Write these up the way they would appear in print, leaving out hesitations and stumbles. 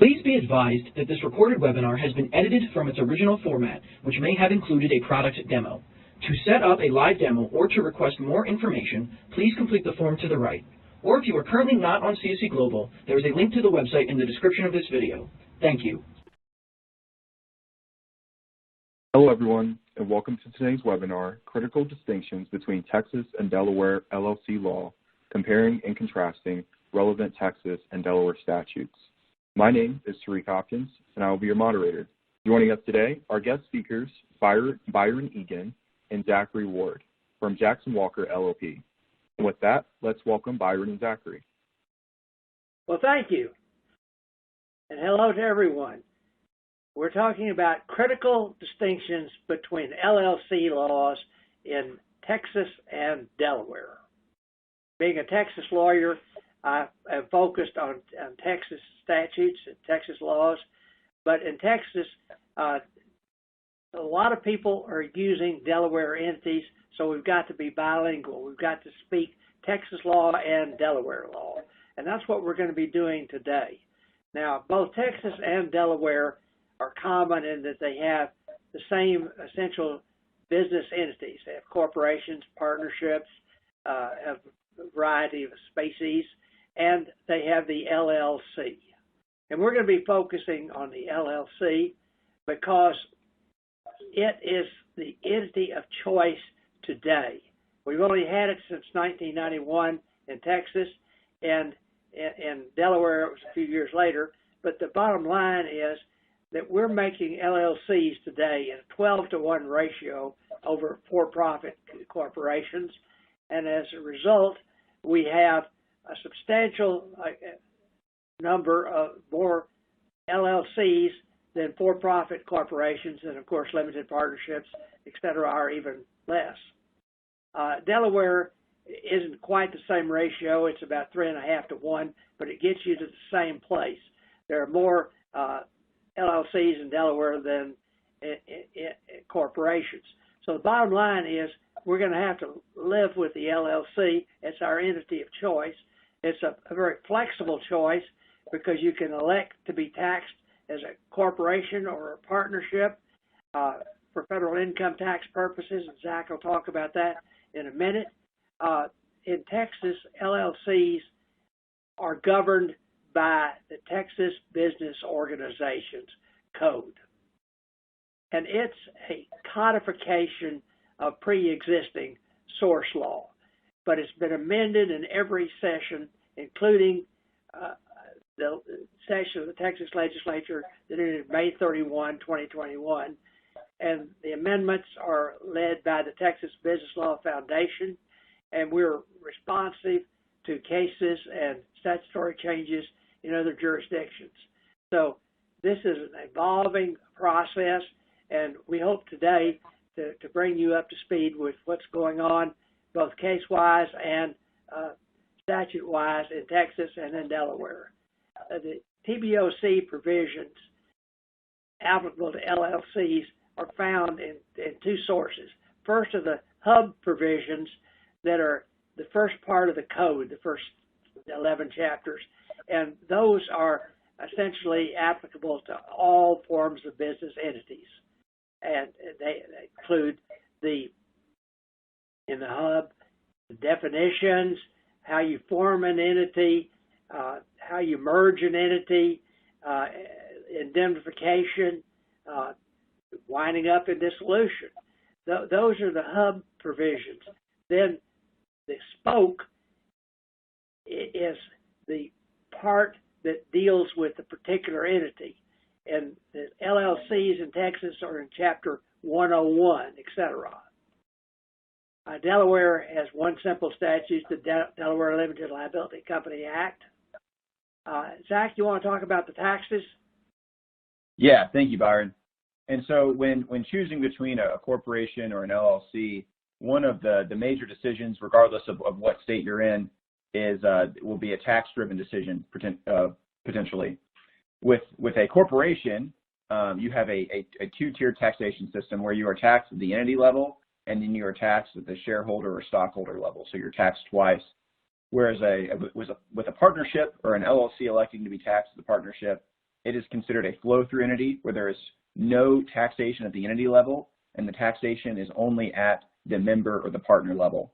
Please be advised that this recorded webinar has been edited from its original format, which may have included a product demo. To set up a live demo or to request more information, please complete the form to the right. Or if you are currently not on CSE Global, there is a link to the website in the description of this video. Thank you. Hello everyone, and welcome to today's webinar, Critical Distinctions Between Texas and Delaware LLC Law, Comparing and Contrasting Relevant Texas and Delaware Statutes. My name is Tariq Hopkins, and I will be your moderator. Joining us today are guest speakers Byron Egan and Zachary Ward from Jackson Walker LLP. And with that, let's welcome Byron and Zachary. Well, thank you. And hello to everyone. We're talking about critical distinctions between LLC laws in Texas and Delaware. Being a Texas lawyer, I am focused on Texas statutes and Texas laws, but in Texas, a lot of people are using Delaware entities, so we've got to be bilingual. We've got to speak Texas law and Delaware law, and that's what we're going to be doing today. Now, both Texas and Delaware are common in that they have the same essential business entities. They have corporations, partnerships, have a variety of species, and they have the LLC. And we're going to be focusing on the LLC because it is the entity of choice today. We've only had it since 1991 in Texas, and in Delaware it was a few years later, but the bottom line is that we're making LLCs today in a 12-to-1 ratio over for-profit corporations, and as a result, we have a substantial number of more LLCs than for-profit corporations, and of course limited partnerships, et cetera, are even less. Delaware isn't quite the same ratio. It's about 3.5-to-1, but it gets you to the same place. There are more LLCs in Delaware than corporations. So the bottom line is we're going to have to live with the LLC. It's our entity of choice. It's a very flexible choice because you can elect to be taxed as a corporation or a partnership for federal income tax purposes, and Zach will talk about that in a minute. In Texas, LLCs are governed by the Texas Business Organizations Code. And it's a codification of pre-existing source law, but it's been amended in every session, including the session of the Texas legislature that ended May 31, 2021. And the amendments are led by the Texas Business Law Foundation, and we're responsive to cases and statutory changes in other jurisdictions. So this is an evolving process, and we hope today to bring you up to speed with what's going on, both case-wise and statute-wise in Texas and in Delaware. The TBOC provisions applicable to LLCs are found in two sources. First are the hub provisions that are the first part of the code, the first 11 chapters, and those are essentially applicable to all forms of business entities. And they include in the hub, the definitions, how you form an entity, how you merge an entity, indemnification, winding up in dissolution. Those are the hub provisions. Then the spoke is the part that deals with the particular entity. And the LLCs in Texas are in Chapter 101, etc. Delaware has one simple statute, the Delaware Limited Liability Company Act. Zach, you want to talk about the taxes? Yeah, thank you, Byron. And so when choosing between a corporation or an LLC, one of the major decisions, regardless of what state you're in, will be a tax-driven decision potentially. With a corporation, you have a two-tier taxation system where you are taxed at the entity level, and then you are taxed at the shareholder or stockholder level. So you're taxed twice. Whereas with a partnership or an LLC electing to be taxed at the partnership, it is considered a flow-through entity where there is no taxation at the entity level, and the taxation is only at the member or the partner level.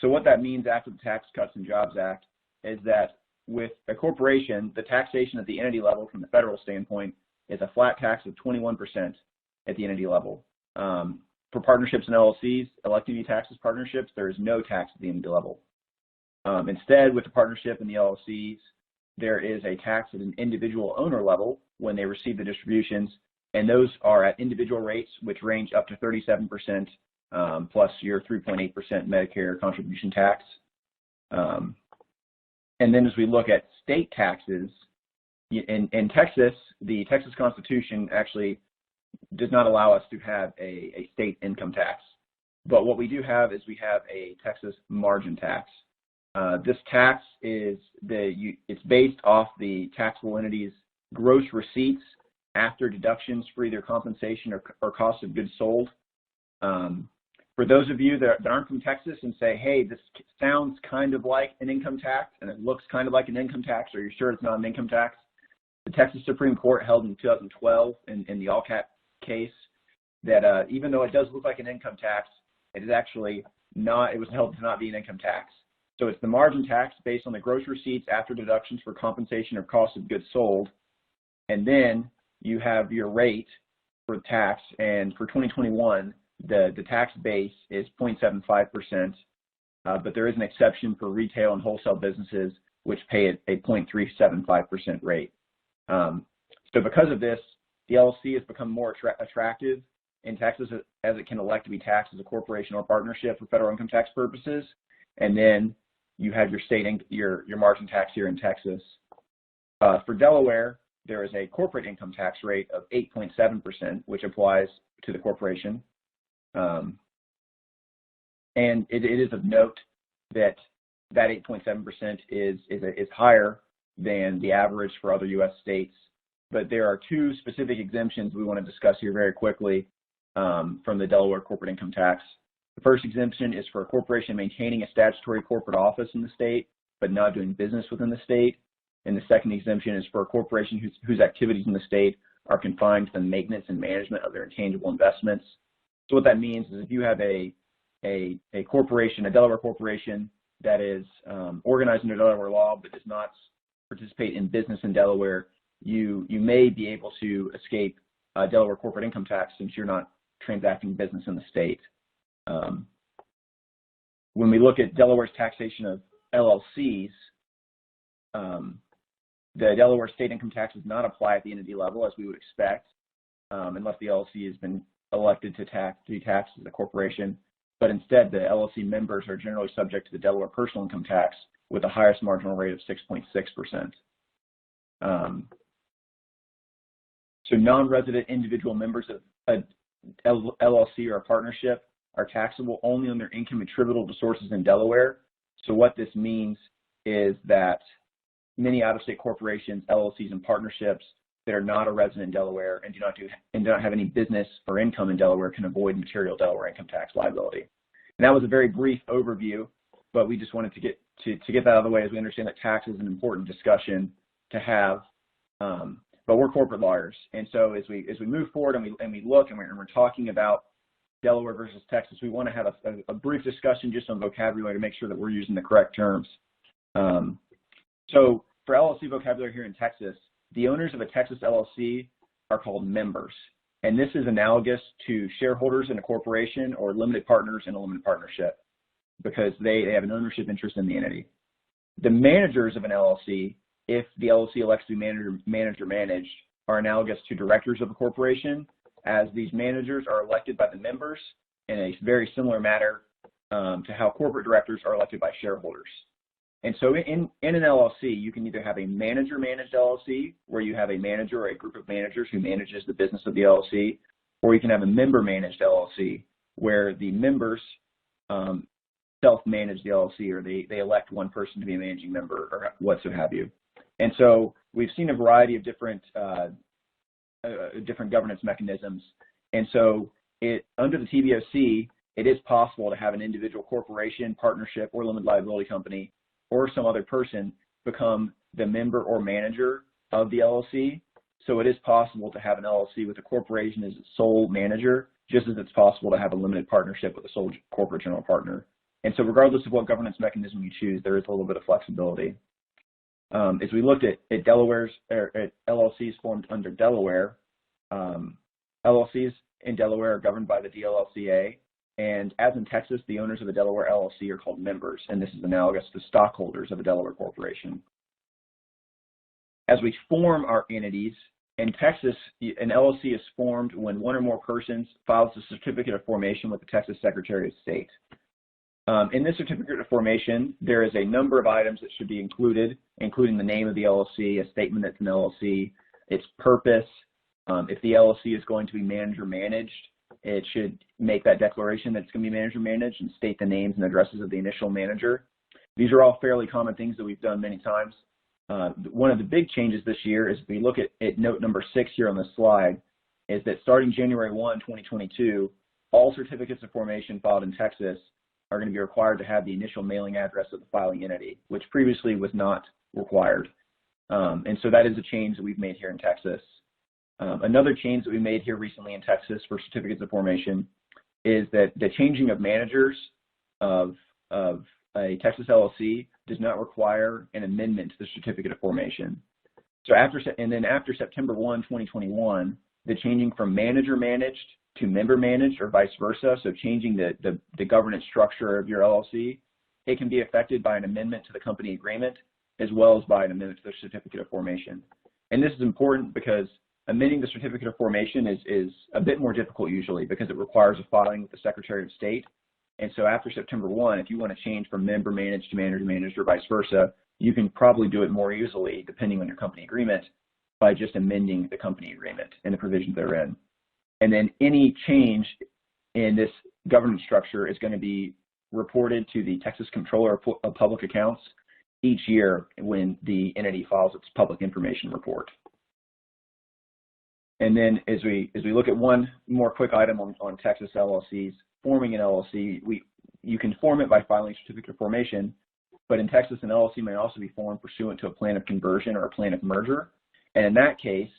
So what that means after the Tax Cuts and Jobs Act is that with a corporation, the taxation at the entity level from the federal standpoint is a flat tax of 21% at the entity level. For partnerships and LLCs, elected to be taxed as partnerships, there is no tax at the entity level. Instead, with the partnership and the LLCs, there is a tax at an individual owner level when they receive the distributions, and those are at individual rates, which range up to 37%, plus your 3.8% Medicare contribution tax. And then as we look at state taxes, in Texas, the Texas Constitution actually does not allow us to have a state income tax. But what we do have is we have a Texas margin tax. This tax is it's based off the taxable entity's gross receipts after deductions for either compensation or cost of goods sold. For those of you that aren't from Texas and say, hey, this sounds kind of like an income tax and it looks kind of like an income tax, are you sure it's not an income tax? The Texas Supreme Court held in 2012 in the Llc case that even though it does look like an income tax, it is actually not, it was held to not be an income tax. So it's the margin tax based on the gross receipts after deductions for compensation or cost of goods sold. And then you have your rate for tax, and for 2021, the tax base is 0.75%, but there is an exception for retail and wholesale businesses which pay a 0.375% rate. So because of this, the LLC has become more attractive in Texas as it can elect to be taxed as a corporation or partnership for federal income tax purposes. And then you have your your margin tax here in Texas. For Delaware, there is a corporate income tax rate of 8.7%, which applies to the corporation. And it is of note that 8.7% is higher than the average for other U.S. states. But there are two specific exemptions we want to discuss here very quickly from the Delaware corporate income tax. The first exemption is for a corporation maintaining a statutory corporate office in the state, but not doing business within the state. And the second exemption is for a corporation whose activities in the state are confined to the maintenance and management of their intangible investments. So what that means is if you have a corporation, a Delaware corporation that is organized under Delaware law but does not participate in business in Delaware, you may be able to escape Delaware corporate income tax since you're not transacting business in the state. When we look at Delaware's taxation of LLCs, the Delaware state income tax does not apply at the entity level as we would expect, unless the LLC has been elected to be taxed as a corporation. But instead, the LLC members are generally subject to the Delaware personal income tax with the highest marginal rate of 6.6%. So non-resident individual members of a LLC or a partnership are taxable only on their income attributable to sources in Delaware. So what this means is that many out-of-state corporations, LLCs, and partnerships that are not a resident in Delaware and do not have any business or income in Delaware can avoid material Delaware income tax liability. And that was a very brief overview, but we just wanted to get that out of the way as we understand that tax is an important discussion to have. But we're corporate lawyers, and so as we move forward and we look and we're talking about Delaware versus Texas, we want to have a brief discussion just on vocabulary to make sure that we're using the correct terms. So for LLC vocabulary here in Texas, the owners of a Texas LLC are called members, and this is analogous to shareholders in a corporation or limited partners in a limited partnership because they have an ownership interest in the entity. The managers of an LLC, if the LLC elects to be managed or managed, are analogous to directors of a corporation, as these managers are elected by the members in a very similar manner to how corporate directors are elected by shareholders. And so in an LLC, you can either have a manager-managed LLC, where you have a manager or a group of managers who manages the business of the LLC, or you can have a member-managed LLC, where the members self-manage the LLC, or they elect one person to be a managing member, or what so have you. And so we've seen a variety of different governance mechanisms. And so under the TBOC, it is possible to have an individual corporation, partnership, or limited liability company, or some other person become the member or manager of the LLC. So it is possible to have an LLC with a corporation as its sole manager, just as it's possible to have a limited partnership with a sole corporate general partner. And so regardless of what governance mechanism you choose, there is a little bit of flexibility. As we looked at LLCs formed under Delaware, LLCs in Delaware are governed by the DLLCA, and as in Texas, the owners of a Delaware LLC are called members, and this is analogous to stockholders of a Delaware corporation. As we form our entities, in Texas, an LLC is formed when one or more persons files a certificate of formation with the Texas Secretary of State. In this certificate of formation, there is a number of items that should be included, including the name of the LLC, a statement that's an LLC, its purpose. If the LLC is going to be manager managed, it should make that declaration that it's going to be manager managed and state the names and addresses of the initial manager. These are all fairly common things that we've done many times. One of the big changes this year is, if we look at note number 6 here on this slide, is that starting January 1, 2022, all certificates of formation filed in Texas are going to be required to have the initial mailing address of the filing entity, which previously was not required. And so that is a change that we've made here in Texas. Another change that we made here recently in Texas for certificates of formation is that the changing of managers of a Texas LLC does not require an amendment to the certificate of formation. So after September 1, 2021, the changing from manager managed to member managed or vice versa, so changing the governance structure of your LLC, it can be affected by an amendment to the company agreement as well as by an amendment to the certificate of formation. And this is important because amending the certificate of formation is a bit more difficult usually, because it requires a filing with the Secretary of State. And so after September 1, if you want to change from member managed to manager managed or vice versa, you can probably do it more easily, depending on your company agreement, by just amending the company agreement and the provisions therein. And then any change in this governance structure is going to be reported to the Texas Comptroller of Public Accounts each year when the entity files its public information report. And then as we look at one more quick item on Texas LLCs, forming an LLC, you can form it by filing a certificate of formation, but in Texas, an LLC may also be formed pursuant to a plan of conversion or a plan of merger. And in that case,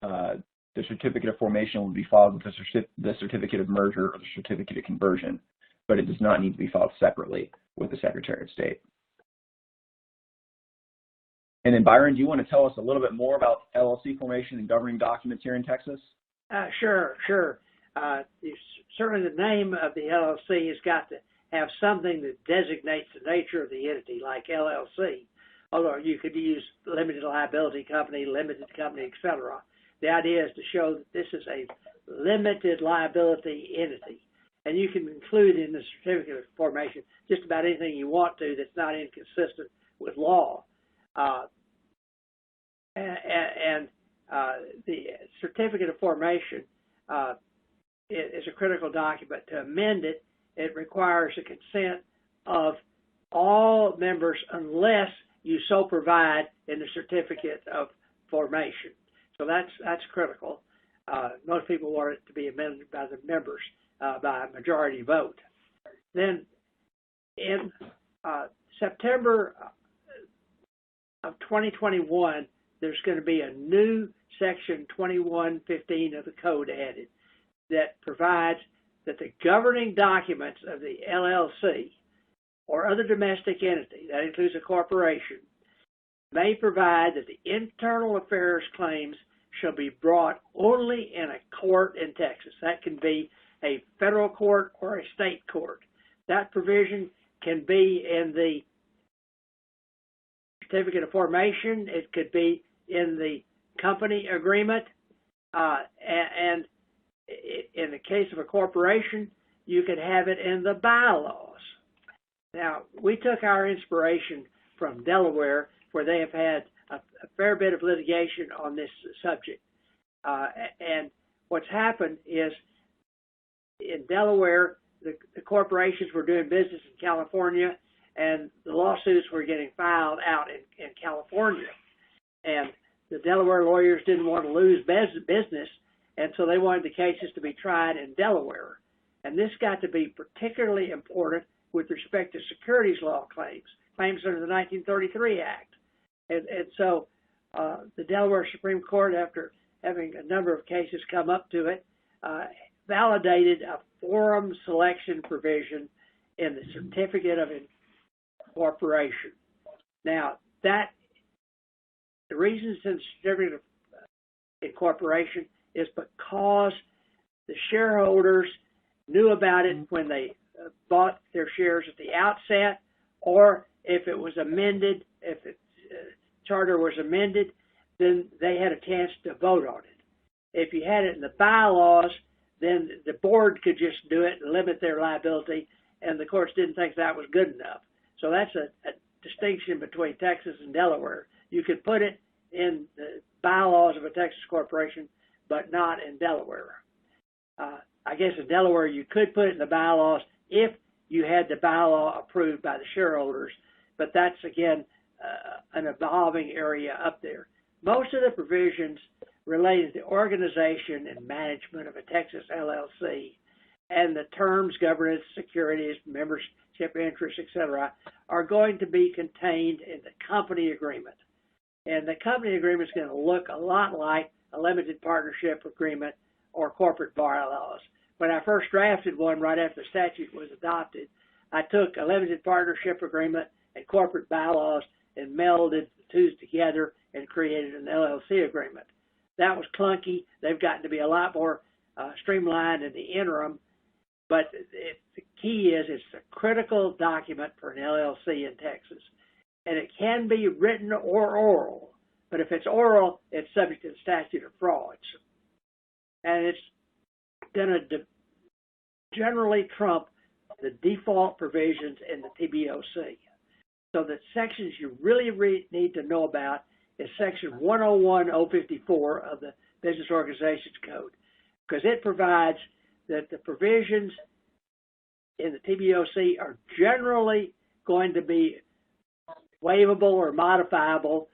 the certificate of formation will be filed with the certificate of merger or the certificate of conversion, but it does not need to be filed separately with the Secretary of State. And then, Byron, do you want to tell us a little bit more about LLC formation and governing documents here in Texas? Sure. Certainly the name of the LLC has got to have something that designates the nature of the entity, like LLC. Although you could use Limited Liability Company, Limited Company, etc. The idea is to show that this is a limited liability entity. And you can include in the certificate of formation just about anything you want to that's not inconsistent with law. The certificate of formation is a critical document. To amend it, it requires the consent of all members unless you so provide in the certificate of formation. So that's critical. Most people want it to be amended by the members by a majority vote. Then in September of 2021, there's going to be a new section 2115 of the code added that provides that the governing documents of the LLC or other domestic entity, that includes a corporation, may provide that the internal affairs claims shall be brought only in a court in Texas. That can be a federal court or a state court. That provision can be in the certificate of formation. It could be in the company agreement. And in the case of a corporation, you could have it in the bylaws. Now, we took our inspiration from Delaware, where they have had a fair bit of litigation on this subject. And what's happened is in Delaware, the corporations were doing business in California, and the lawsuits were getting filed out in California. And the Delaware lawyers didn't want to lose business, and so they wanted the cases to be tried in Delaware. And this got to be particularly important with respect to securities law claims under the 1933 Act. And so the Delaware Supreme Court, after having a number of cases come up to it, validated a forum selection provision in the Certificate of Incorporation. Now, the reason it's in the Certificate of Incorporation is because the shareholders knew about it when they bought their shares at the outset, or if it was amended, if the charter was amended, then they had a chance to vote on it. If you had it in the bylaws, then the board could just do it and limit their liability, and the courts didn't think that was good enough. So that's a distinction between Texas and Delaware. You could put it in the bylaws of a Texas corporation, but not in Delaware. I guess in Delaware you could put it in the bylaws if you had the bylaw approved by the shareholders, but that's, again, an evolving area up there. Most of the provisions related to organization and management of a Texas LLC and the terms, governance, securities, membership interests, etc., are going to be contained in the company agreement. And the company agreement is going to look a lot like a limited partnership agreement or corporate bylaws. When I first drafted one right after the statute was adopted, I took a limited partnership agreement and corporate bylaws and melded the two together and created an LLC agreement. That was clunky. They've gotten to be a lot more streamlined in the interim, but the key is it's a critical document for an LLC in Texas. And it can be written or oral, but if it's oral, it's subject to the statute of frauds. And it's going to generally trump the default provisions in the TBOC. So the sections you really need to know about is section 101.054 of the Business Organizations Code, because it provides that the provisions in the TBOC are generally going to be waivable or modifiable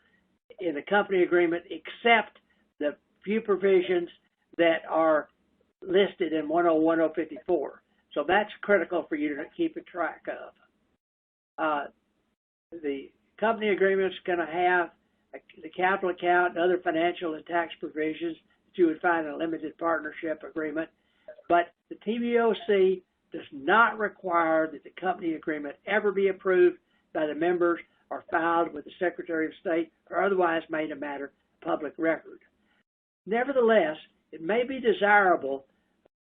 in the company agreement, except the few provisions that are listed in 101.054. So that's critical for you to keep a track of. The company agreement is going to have the capital account and other financial and tax provisions that you would find in a limited partnership agreement. But the TBOC does not require that the company agreement ever be approved by the members or filed with the Secretary of State or otherwise made a matter of public record. Nevertheless, it may be desirable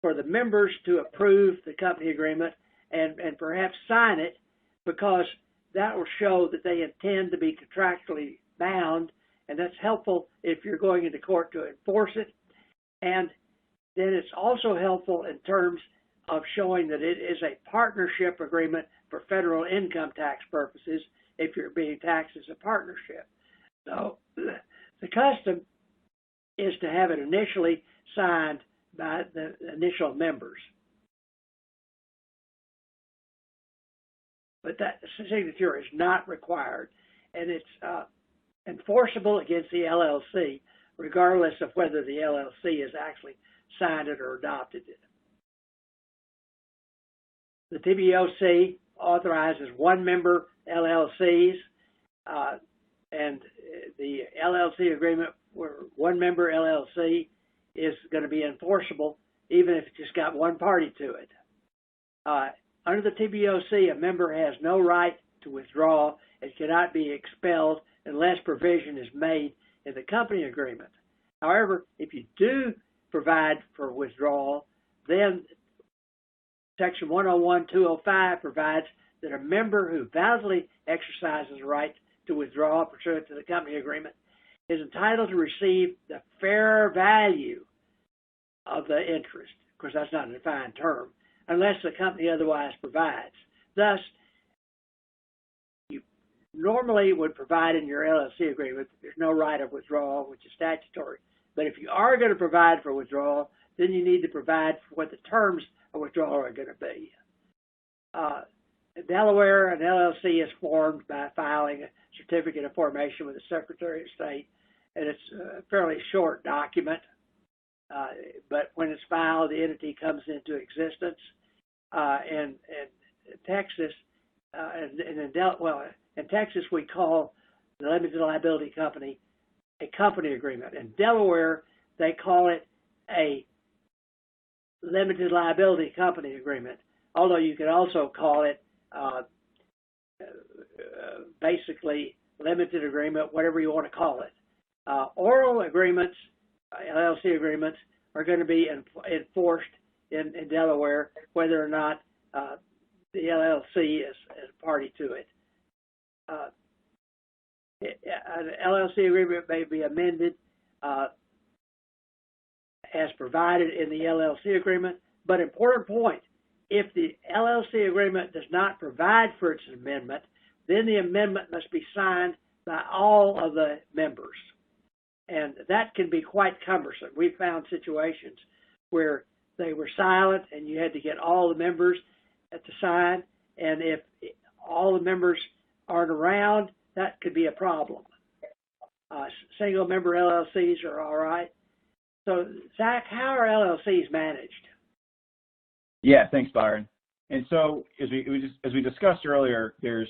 for the members to approve the company agreement and perhaps sign it, because that will show that they intend to be contractually bound, and that's helpful if you're going into court to enforce it. And then it's also helpful in terms of showing that it is a partnership agreement for federal income tax purposes if you're being taxed as a partnership. So the custom is to have it initially signed by the initial members. But that signature is not required, and it's enforceable against the LLC, regardless of whether the LLC has actually signed it or adopted it. The TBOC authorizes one-member LLCs, and the LLC agreement where one-member LLC is going to be enforceable even if it's just got one party to it. Under the TBOC, a member has no right to withdraw and cannot be expelled unless provision is made in the company agreement. However, if you do provide for withdrawal, then Section 101.205 provides that a member who validly exercises the right to withdraw pursuant to the company agreement is entitled to receive the fair value of the interest. Of course, that's not a defined term, unless the company otherwise provides. Thus, you normally would provide in your LLC agreement that there's no right of withdrawal, which is statutory. But if you are going to provide for withdrawal, then you need to provide for what the terms of withdrawal are going to be. In Delaware, an LLC is formed by filing a certificate of formation with the Secretary of State, and it's a fairly short document. But when it's filed, the entity comes into existence. In Texas, in Texas, we call the Limited Liability Company a company agreement. In Delaware, they call it a limited liability company agreement, although you could also call it basically limited agreement, whatever you want to call it. Oral agreements, LLC agreements, are going to be enforced in Delaware, whether or not the LLC is a party to it. An LLC agreement may be amended as provided in the LLC agreement, but important point, if the LLC agreement does not provide for its amendment, then the amendment must be signed by all of the members. And that can be quite cumbersome. We've found situations where they were silent and you had to get all the members to sign, and if all the members aren't around, that could be a problem. Single member LLCs are all right. So, Zach, how are LLCs managed? Yeah, thanks, Byron. And so, as we discussed earlier, there's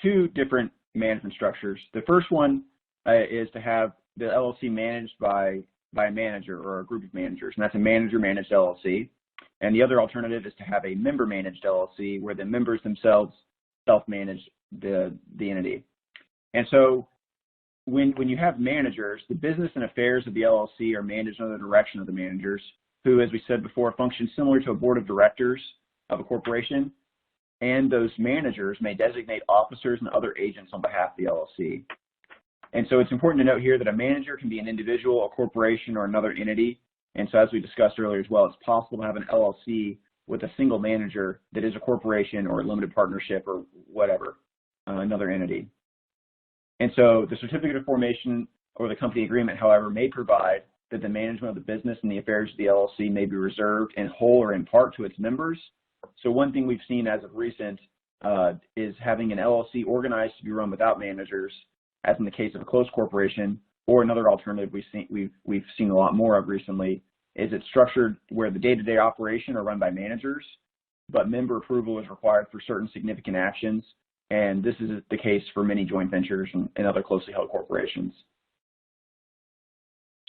two different management structures. The first one is to have the LLC managed by a manager or a group of managers, and that's a manager-managed LLC. And the other alternative is to have a member-managed LLC, where the members themselves self-manage the entity. And so, when you have managers, the business and affairs of the LLC are managed under the direction of the managers, who, as we said before, function similar to a board of directors of a corporation, and those managers may designate officers and other agents on behalf of the LLC. And so it's important to note here that a manager can be an individual, a corporation, or another entity. And so as we discussed earlier as well, it's possible to have an LLC with a single manager that is a corporation or a limited partnership or whatever, another entity. And so the certificate of formation or the company agreement, however, may provide that the management of the business and the affairs of the LLC may be reserved in whole or in part to its members. So one thing we've seen as of recent is having an LLC organized to be run without managers, as in the case of a closed corporation, or another alternative we've seen a lot more of recently, is it's structured where the day-to-day operation are run by managers, but member approval is required for certain significant actions, and this is the case for many joint ventures and other closely held corporations.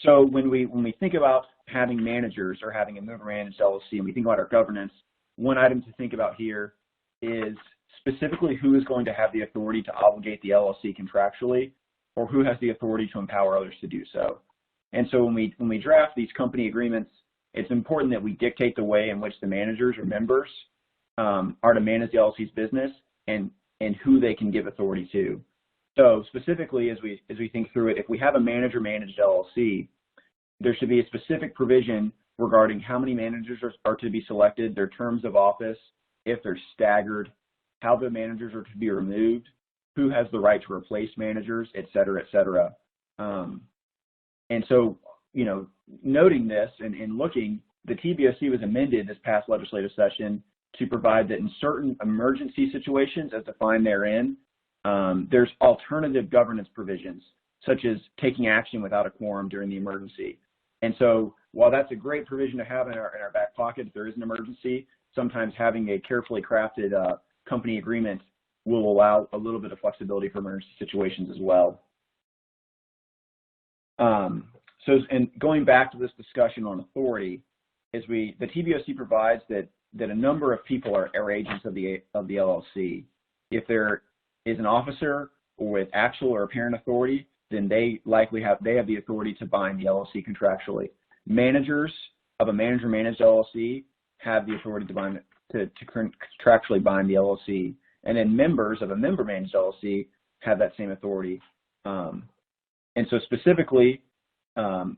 So when we think about having managers or having a member-managed LLC, and we think about our governance, one item to think about here is specifically who is going to have the authority to obligate the LLC contractually, or who has the authority to empower others to do so. And so when we draft these company agreements, it's important that we dictate the way in which the managers or members are to manage the LLC's business and who they can give authority to. So specifically, as we think through it, if we have a manager-managed LLC, there should be a specific provision regarding how many managers are to be selected, their terms of office, if they're staggered, how the managers are to be removed, who has the right to replace managers, et cetera, et cetera. And so, noting this and looking, the TBOC was amended this past legislative session to provide that in certain emergency situations as defined therein, there's alternative governance provisions, such as taking action without a quorum during the emergency. And so while that's a great provision to have in our back pocket if there is an emergency, sometimes having a carefully crafted company agreement will allow a little bit of flexibility for emergency situations as well. And going back to this discussion on authority, the TBOC provides that a number of people are agents of the LLC. If there is an officer with actual or apparent authority, then they have the authority to bind the LLC contractually. Managers of a manager-managed LLC have the authority to contractually bind the LLC, and then members of a member-managed LLC have that same authority. And so specifically,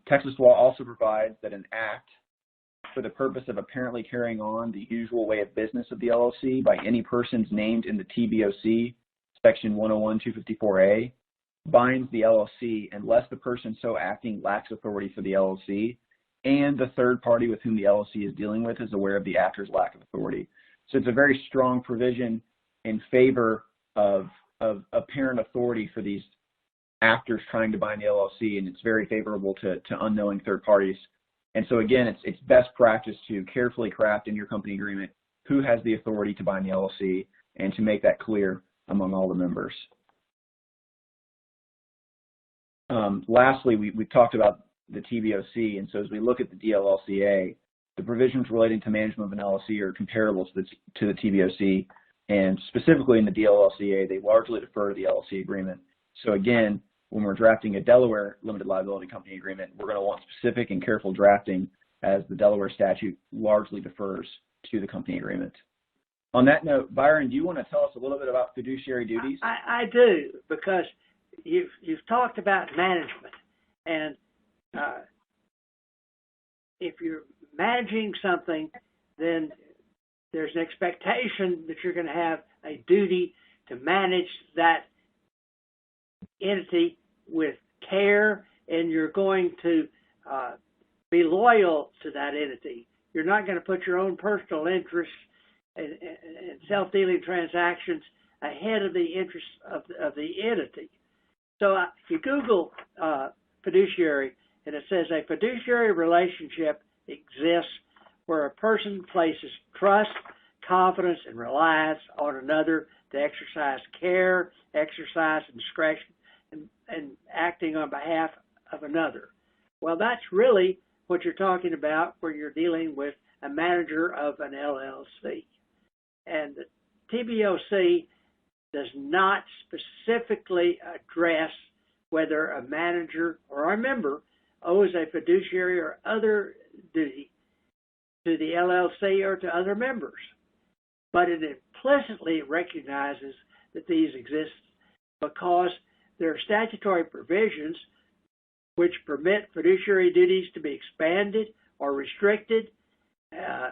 Texas law also provides that an act for the purpose of apparently carrying on the usual way of business of the LLC by any persons named in the TBOC, section 101-254A, binds the LLC unless the person so acting lacks authority for the LLC and the third party with whom the LLC is dealing with is aware of the actor's lack of authority. So it's a very strong provision in favor of apparent authority for these actors trying to bind the LLC, and it's very favorable to unknowing third parties. And so again, it's best practice to carefully craft in your company agreement who has the authority to bind the LLC and to make that clear among all the members. Lastly, we've talked about the TBOC, and so as we look at the DLLCA, the provisions relating to management of an LLC are comparable to the TBOC, and specifically in the DLLCA, they largely defer to the LLC agreement. So again, when we're drafting a Delaware Limited Liability Company agreement, we're going to want specific and careful drafting, as the Delaware statute largely defers to the company agreement. On that note, Byron, do you want to tell us a little bit about fiduciary duties? I do, because you've talked about management, and if you're managing something, then there's an expectation that you're going to have a duty to manage that entity with care, and you're going to be loyal to that entity. You're not going to put your own personal interests and self-dealing transactions ahead of the interests of the entity. So if you Google fiduciary, and it says a fiduciary relationship exists where a person places trust, confidence, and reliance on another to exercise care, exercise discretion, and acting on behalf of another. Well, that's really what you're talking about where you're dealing with a manager of an LLC. And the TBOC does not specifically address whether a manager or a member owes a fiduciary or other duty to the LLC or to other members. But it implicitly recognizes that these exist because there are statutory provisions which permit fiduciary duties to be expanded or restricted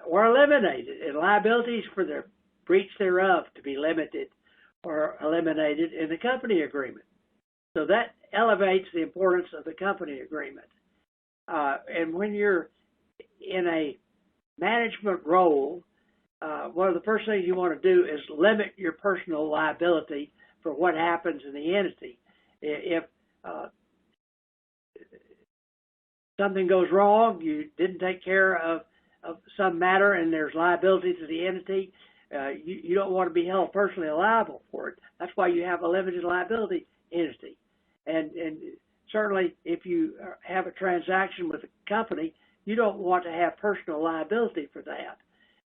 or eliminated, and liabilities for the breach thereof to be limited or eliminated in the company agreement. So that elevates the importance of the company agreement. And when you're in a management role, one of the first things you want to do is limit your personal liability for what happens in the entity. If something goes wrong, you didn't take care of some matter and there's liability to the entity, you don't want to be held personally liable for it. That's why you have a limited liability entity. And certainly if you have a transaction with a company, you don't want to have personal liability for that.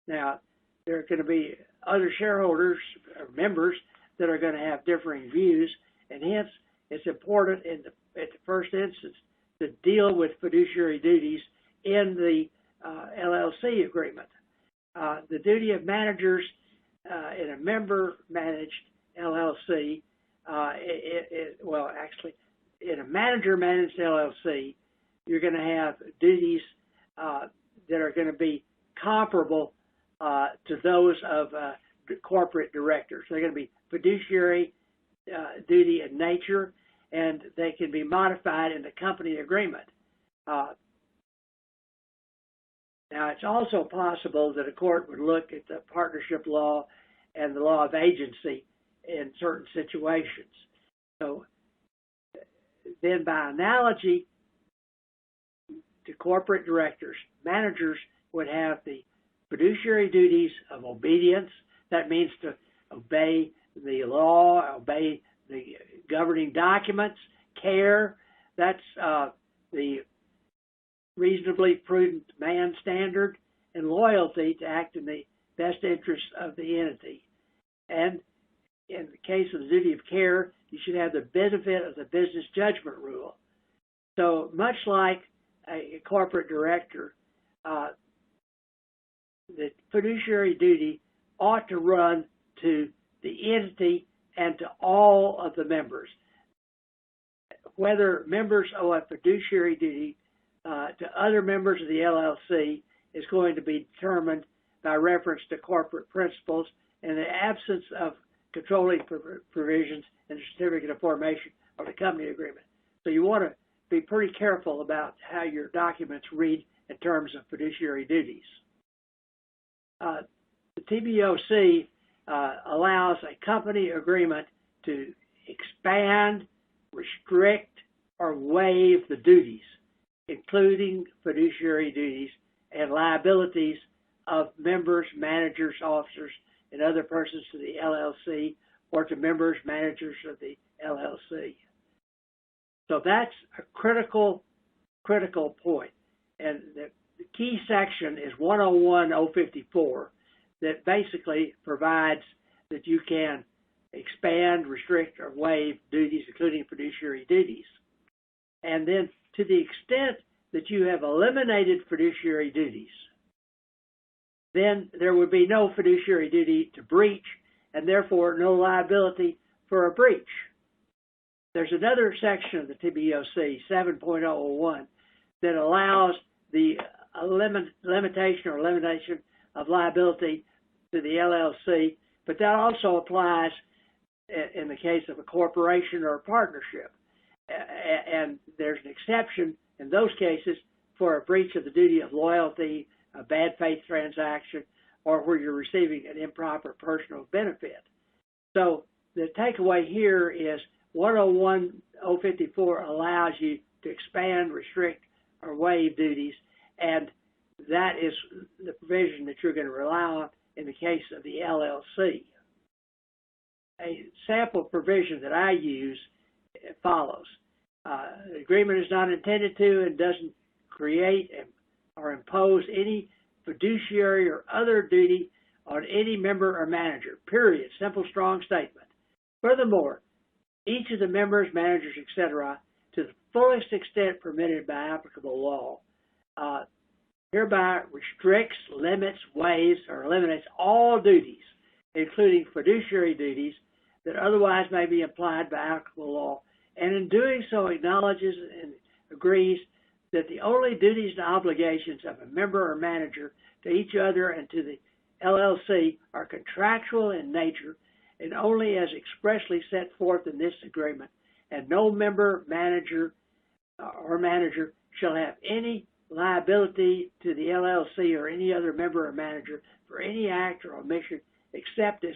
Now, there are going to be other shareholders or members that are going to have differing views, and hence it's important at the first instance to deal with fiduciary duties in the LLC agreement. The duty of managers in a member-managed LLC, in a manager-managed LLC, you're going to have duties that are going to be comparable to those of corporate directors. They're going to be fiduciary duty in nature, and they can be modified in the company agreement. Now, it's also possible that a court would look at the partnership law and the law of agency in certain situations. So then by analogy to corporate directors, managers would have the fiduciary duties of obedience. That means to obey the law, obey the governing documents, care. That's the reasonably prudent man standard, and loyalty to act in the best interest of the entity. And in the case of the duty of care, you should have the benefit of the business judgment rule. So much like a corporate director, the fiduciary duty ought to run to the entity and to all of the members. Whether members owe a fiduciary duty to other members of the LLC is going to be determined by reference to corporate principles and the absence of controlling provisions in the certificate of formation of the company agreement. So you want to be pretty careful about how your documents read in terms of fiduciary duties. The TBOC allows a company agreement to expand, restrict, or waive the duties, including fiduciary duties and liabilities of members, managers, officers, and other persons to the LLC or to members, managers of the LLC. So that's a critical point. And the key section is 101.054 that basically provides that you can expand, restrict, or waive duties, including fiduciary duties. And then to the extent that you have eliminated fiduciary duties, then there would be no fiduciary duty to breach and therefore no liability for a breach. There's another section of the TBOC, 7.001, that allows the limitation or elimination of liability to the LLC, but that also applies in the case of a corporation or a partnership. And there's an exception in those cases for a breach of the duty of loyalty, a bad faith transaction, or where you're receiving an improper personal benefit. So the takeaway here is 101.054 allows you to expand, restrict, or waive duties, and that is the provision that you're going to rely on in the case of the LLC. A sample provision that I use follows. The agreement is not intended to and doesn't create or impose any fiduciary or other duty on any member or manager, period. Simple, strong statement. Furthermore, each of the members, managers, etc., to the fullest extent permitted by applicable law, hereby restricts, limits, waives, or eliminates all duties, including fiduciary duties, that otherwise may be applied by applicable law, and in doing so acknowledges and agrees that the only duties and obligations of a member or manager to each other and to the LLC are contractual in nature and only as expressly set forth in this agreement, and no member, manager, or manager shall have any liability to the LLC or any other member or manager for any act or omission except as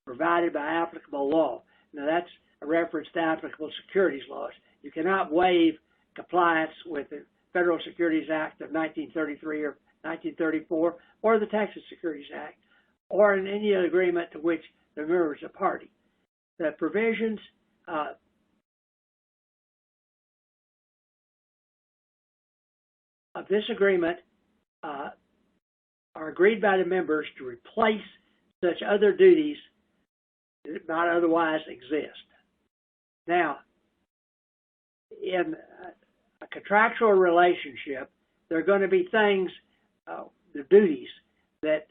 provided by applicable law. Now that's a reference to applicable securities laws. You cannot waive compliance with the Federal Securities Act of 1933 or 1934 or the Texas Securities Act or in any other agreement to which the member is a party. The provisions of this agreement are agreed by the members to replace such other duties that not otherwise exist. Now, in a contractual relationship, there are going to be things, the duties, that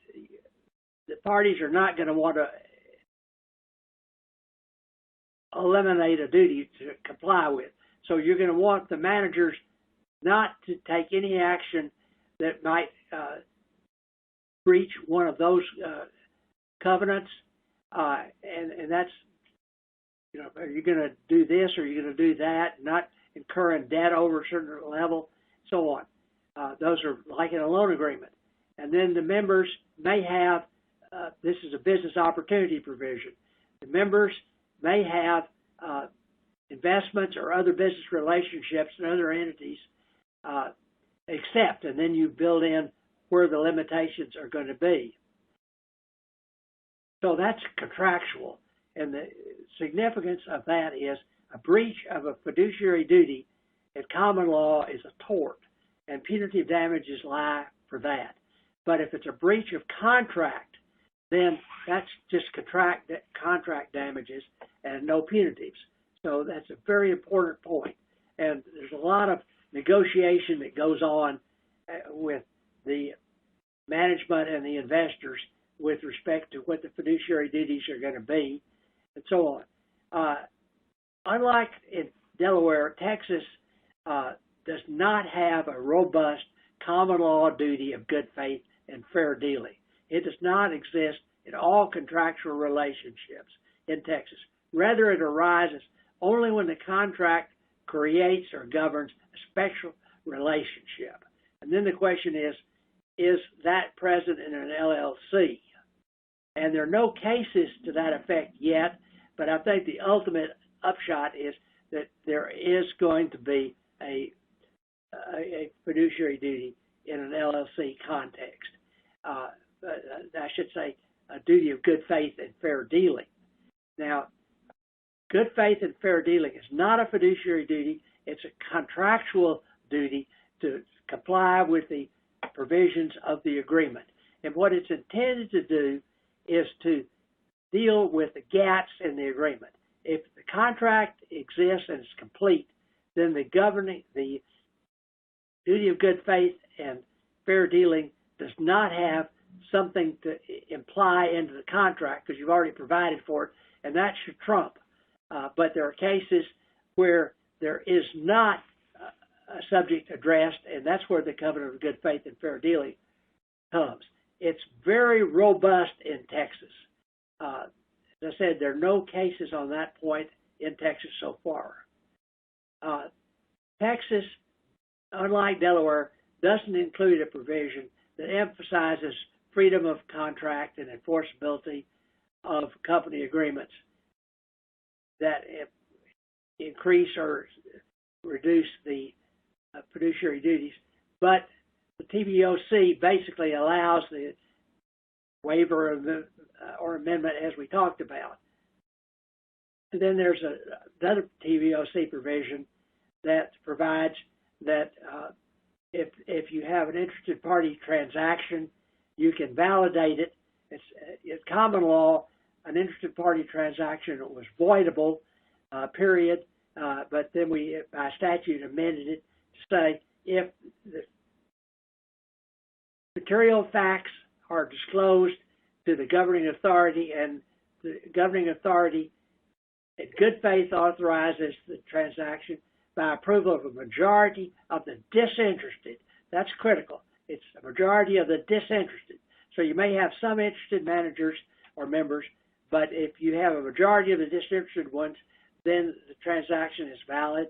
the parties are not going to want to eliminate a duty to comply with. So you're going to want the managers not to take any action that might breach one of those covenants, and that's, you know, are you going to do this or are you going to do that, not incurring debt over a certain level, so on. Those are like in a loan agreement. And then the members may have, this is a business opportunity provision, the members may have investments or other business relationships and other entities except, and then you build in where the limitations are going to be. So that's contractual, and the significance of that is a breach of a fiduciary duty in common law is a tort, and punitive damages lie for that. But if it's a breach of contract, then that's just contract damages and no punitives. So that's a very important point. And there's a lot of negotiation that goes on with the management and the investors with respect to what the fiduciary duties are going to be, and so on. Unlike in Delaware, Texas does not have a robust common law duty of good faith and fair dealing. It does not exist in all contractual relationships in Texas. Rather, it arises only when the contract creates or governs a special relationship. And then the question is that present in an LLC? And there are no cases to that effect yet, but I think the ultimate upshot is that there is going to be a fiduciary duty in an LLC context. I should say a duty of good faith and fair dealing. Now, good faith and fair dealing is not a fiduciary duty. It's contractual duty to comply with the provisions of the agreement. And what it's intended to do is to deal with the gaps in the agreement. If the contract exists and is complete, then the duty of good faith and fair dealing does not have something to imply into the contract because you've already provided for it, and that should trump. But there are cases where there is not a subject addressed, and that's where the covenant of good faith and fair dealing comes. It's very robust in Texas. As I said, there are no cases on that point in Texas so far. Texas, unlike Delaware, doesn't include a provision that emphasizes freedom of contract and enforceability of company agreements that increase or reduce the fiduciary duties. But the Tboc basically allows the waiver of the, or amendment as we talked about. And then there's another Tboc provision that provides that if you have an interested party transaction, you can validate it. It's common law. An interested party transaction was voidable, period. But then we, by statute, amended it to say if the material facts are disclosed to the governing authority and the governing authority in good faith authorizes the transaction by approval of a majority of the disinterested. That's critical. It's a majority of the disinterested. So you may have some interested managers or members, but if you have a majority of the disinterested ones, then the transaction is valid.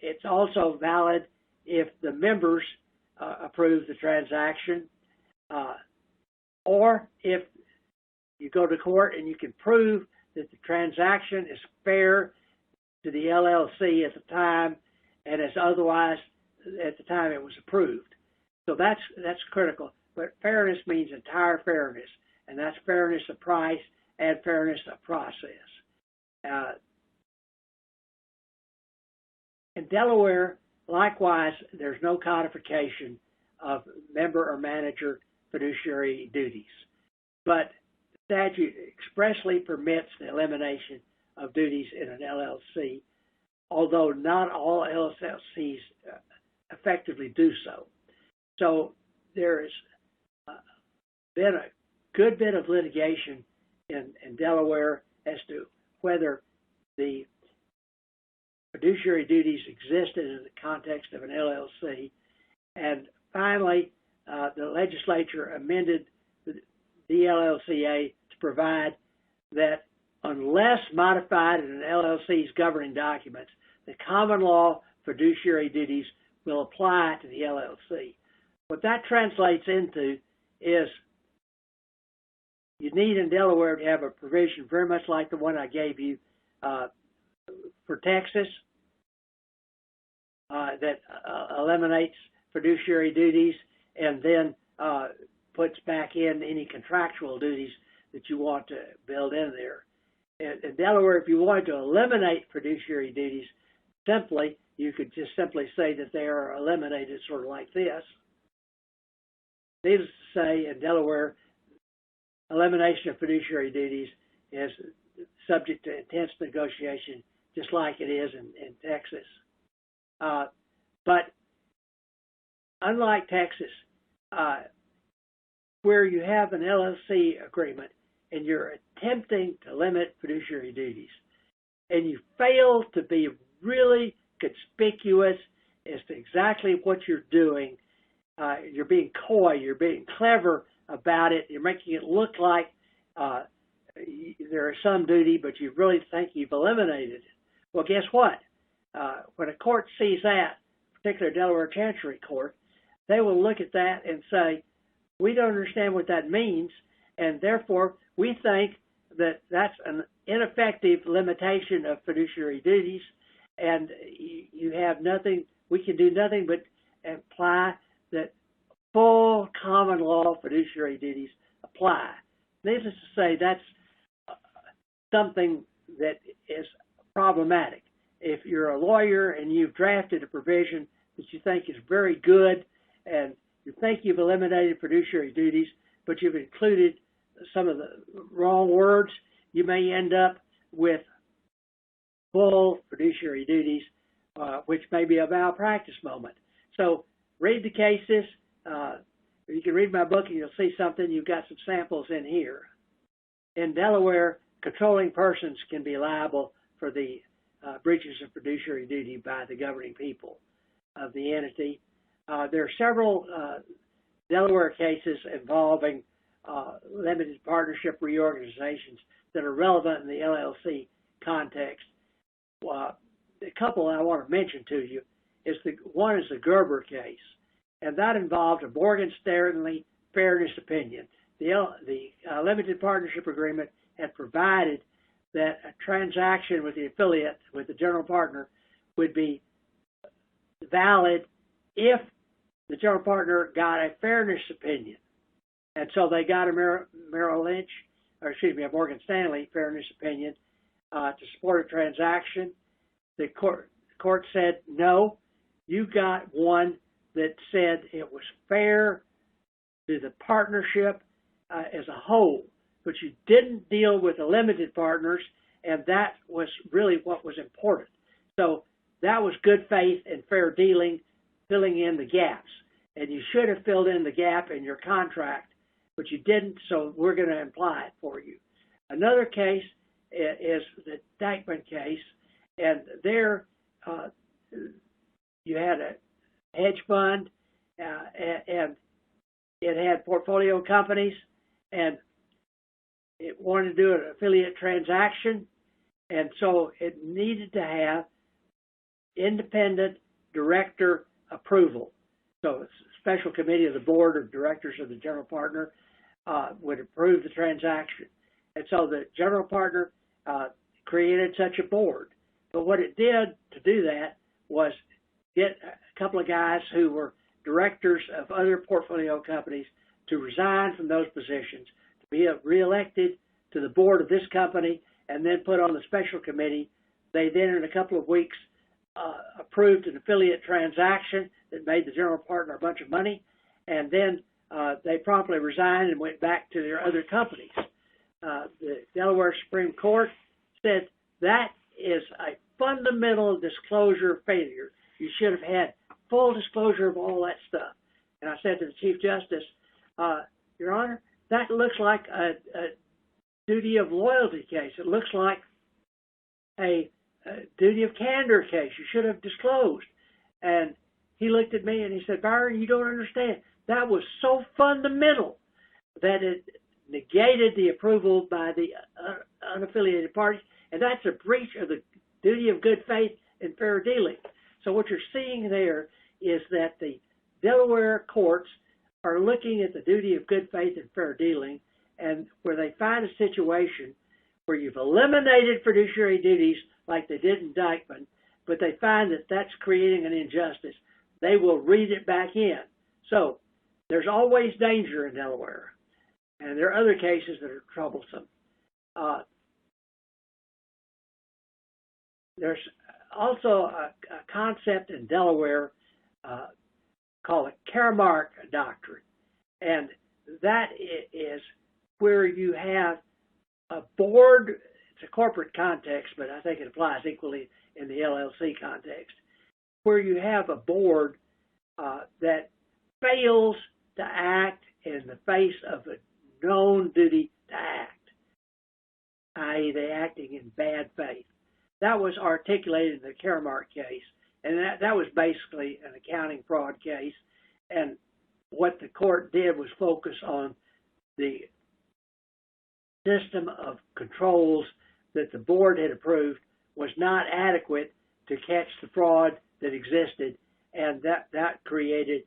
It's also valid if the members approve the transaction, or if you go to court and you can prove that the transaction is fair to the LLC at the time and as otherwise at the time it was approved. So that's critical. But fairness means entire fairness, and that's fairness of price and fairness of process. In Delaware, likewise, there's no codification of member or manager fiduciary duties, but the statute expressly permits the elimination of duties in an LLC, although not all LLCs effectively do so. So there has been a good bit of litigation in Delaware as to whether the fiduciary duties existed in the context of an LLC. And finally, the legislature amended the DLLCA to provide that unless modified in an LLC's governing documents, the common law fiduciary duties will apply to the LLC. What that translates into is you need in Delaware to have a provision very much like the one I gave you for Texas that eliminates fiduciary duties and then puts back in any contractual duties that you want to build in there. In Delaware, if you wanted to eliminate fiduciary duties, you could just simply say that they are eliminated, sort of like this. Needless to say, in Delaware, elimination of fiduciary duties is subject to intense negotiation, just like it is in Texas. But unlike Texas, where you have an LLC agreement and you're attempting to limit fiduciary duties, and you fail to be really conspicuous as to exactly what you're doing, you're being coy, you're being clever about it, you're making it look like there is some duty, but you really think you've eliminated it. Well, guess what? When a court sees that, particularly Delaware Chancery Court, they will look at that and say, we don't understand what that means, and therefore we think that that's an ineffective limitation of fiduciary duties, and you have nothing, we can do nothing but imply that full common law fiduciary duties apply. Needless to say, that's something that is problematic. if you're a lawyer and you've drafted a provision that you think is very good and you think you've eliminated fiduciary duties, but you've included some of the wrong words, you may end up with full fiduciary duties, which may be a malpractice moment. So read the cases. You can read my book and you'll see something. You've got some samples in here. In Delaware, controlling persons can be liable for the breaches of fiduciary duty by the governing people of the entity. There are several Delaware cases involving limited partnership reorganizations that are relevant in the LLC context. A couple I want to mention to you is one is the Gerber case, and that involved a Morgan Stanley fairness opinion. The limited partnership agreement had provided that a transaction with the affiliate, with the general partner, would be valid if the general partner got a fairness opinion. And so they got a Morgan Stanley fairness opinion to support a transaction. The court said, no, you got one that said it was fair to the partnership as a whole, but you didn't deal with the limited partners, and that was really what was important. So that was good faith and fair dealing, filling in the gaps. And you should have filled in the gap in your contract, but you didn't, so we're going to imply it for you. Another case is the Dankman case, and there you had a hedge fund, and it had portfolio companies, and it wanted to do an affiliate transaction, and so it needed to have independent director approval. So a special committee of the board of directors of the general partner would approve the transaction. And so the general partner created such a board. But what it did to do that was get a couple of guys who were directors of other portfolio companies to resign from those positions, to be reelected to the board of this company, and then put on the special committee. They then, in a couple of weeks, approved an affiliate transaction that made the general partner a bunch of money, and then they promptly resigned and went back to their other companies. The Delaware Supreme Court said that is a fundamental disclosure failure. You should have had full disclosure of all that stuff. And I said to the Chief Justice, Your Honor, that looks like a duty of loyalty case. It looks like a duty of candor case. You should have disclosed. And he looked at me and he said, Byron, you don't understand. That was so fundamental that it negated the approval by the unaffiliated parties, and that's a breach of the duty of good faith and fair dealing. So what you're seeing there is that the Delaware courts are looking at the duty of good faith and fair dealing, and where they find a situation where you've eliminated fiduciary duties like they did in Dankman, but they find that that's creating an injustice, they will read it back in. So there's always danger in Delaware, and there are other cases that are troublesome. There's also a concept in Delaware called a Caremark doctrine, and that is where you have a board. It's a corporate context, but I think it applies equally in the LLC context, where you have a board that fails to act in the face of a known duty to act, i.e. they're acting in bad faith. That was articulated in the Caremark case, and that was basically an accounting fraud case. And what the court did was focus on the system of controls that the board had approved was not adequate to catch the fraud that existed, and that created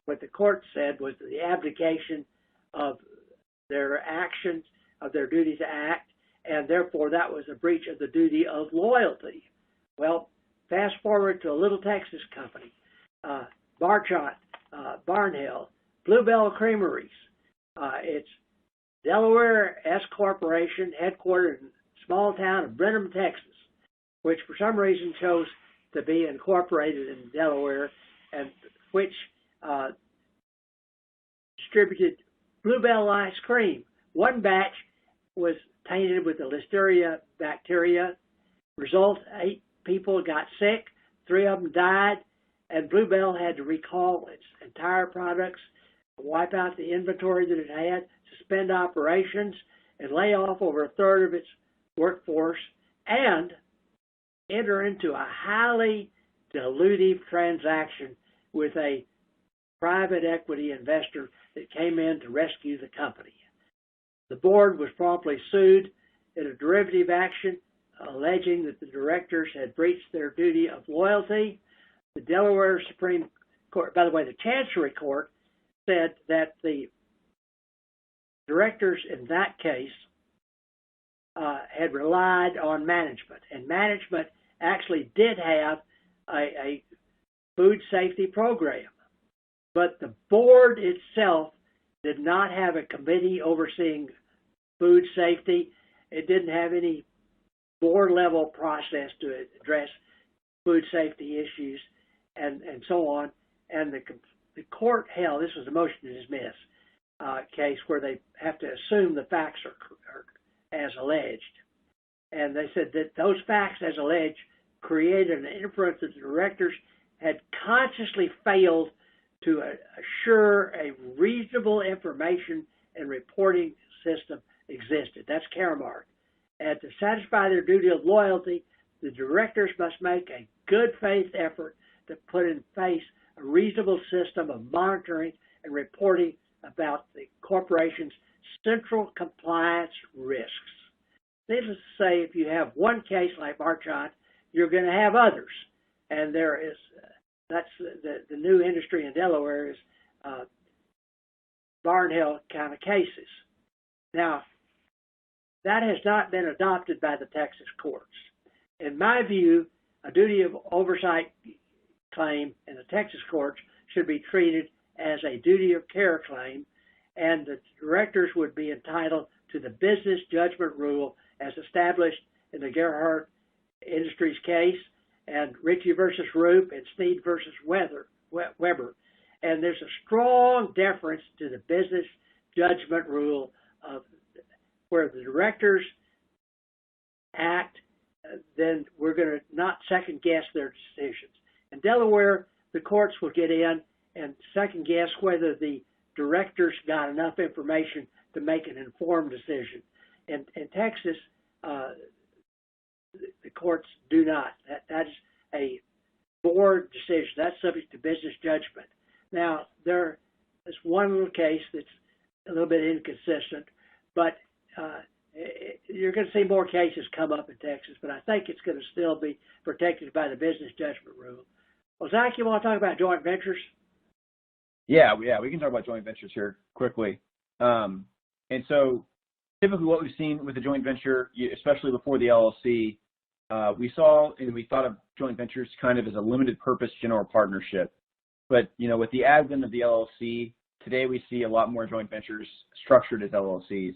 what the court said was the abdication of their actions, of their duty to act, and therefore that was a breach of the duty of loyalty. Well, fast forward to a little Texas company, Barchot, Barnhill, Bluebell Creameries. It's Delaware S Corporation, headquartered in a small town of Brenham, Texas. which for some reason chose to be incorporated in Delaware, and which distributed Bluebell ice cream. One batch was tainted with the Listeria bacteria. Result, 8 people got sick, 3 of them died, and Bluebell had to recall its entire products, wipe out the inventory that it had, suspend operations, and lay off over a third of its workforce, and enter into a highly dilutive transaction with a private equity investor that came in to rescue the company. The board was promptly sued in a derivative action alleging that the directors had breached their duty of loyalty. The Delaware Supreme Court, by the way, the Chancery Court said that the directors in that case had relied on management, and management actually did have a food safety program, but the board itself did not have a committee overseeing food safety. It didn't have any board level process to address food safety issues and so on. And the court held, this was a motion to dismiss case where they have to assume the facts are as alleged. And they said that those facts as alleged created an inference that the directors had consciously failed to assure a reasonable information and reporting system existed. That's Caremark. And to satisfy their duty of loyalty, the directors must make a good faith effort to put in place a reasonable system of monitoring and reporting about the corporation's central compliance risks. Needless to say, if you have one case like Marchand, you're going to have others. And there is, that's the new industry in Delaware is Barnhill kind of cases. Now, that has not been adopted by the Texas courts. In my view, a duty of oversight claim in the Texas courts should be treated as a duty of care claim, and the directors would be entitled to the business judgment rule as established in the Gerhardt Industries case and Ritchie versus Roop and Sneed versus Weber. And there's a strong deference to the business judgment rule of where the directors act, then we're going to not second guess their decisions. In Delaware, the courts will get in and second guess whether the directors got enough information to make an informed decision. In Texas, the courts do not. That's a board decision. That's subject to business judgment. Now, there is one little case that's a little bit inconsistent, but you're going to see more cases come up in Texas, but I think it's going to still be protected by the business judgment rule. Well, Zach, you want to talk about joint ventures? Yeah, we can talk about joint ventures here quickly. And so typically what we've seen with the joint venture, especially before the LLC, we saw and we thought of joint ventures kind of as a limited purpose general partnership. But, you know, with the advent of the LLC, today we see a lot more joint ventures structured as LLCs.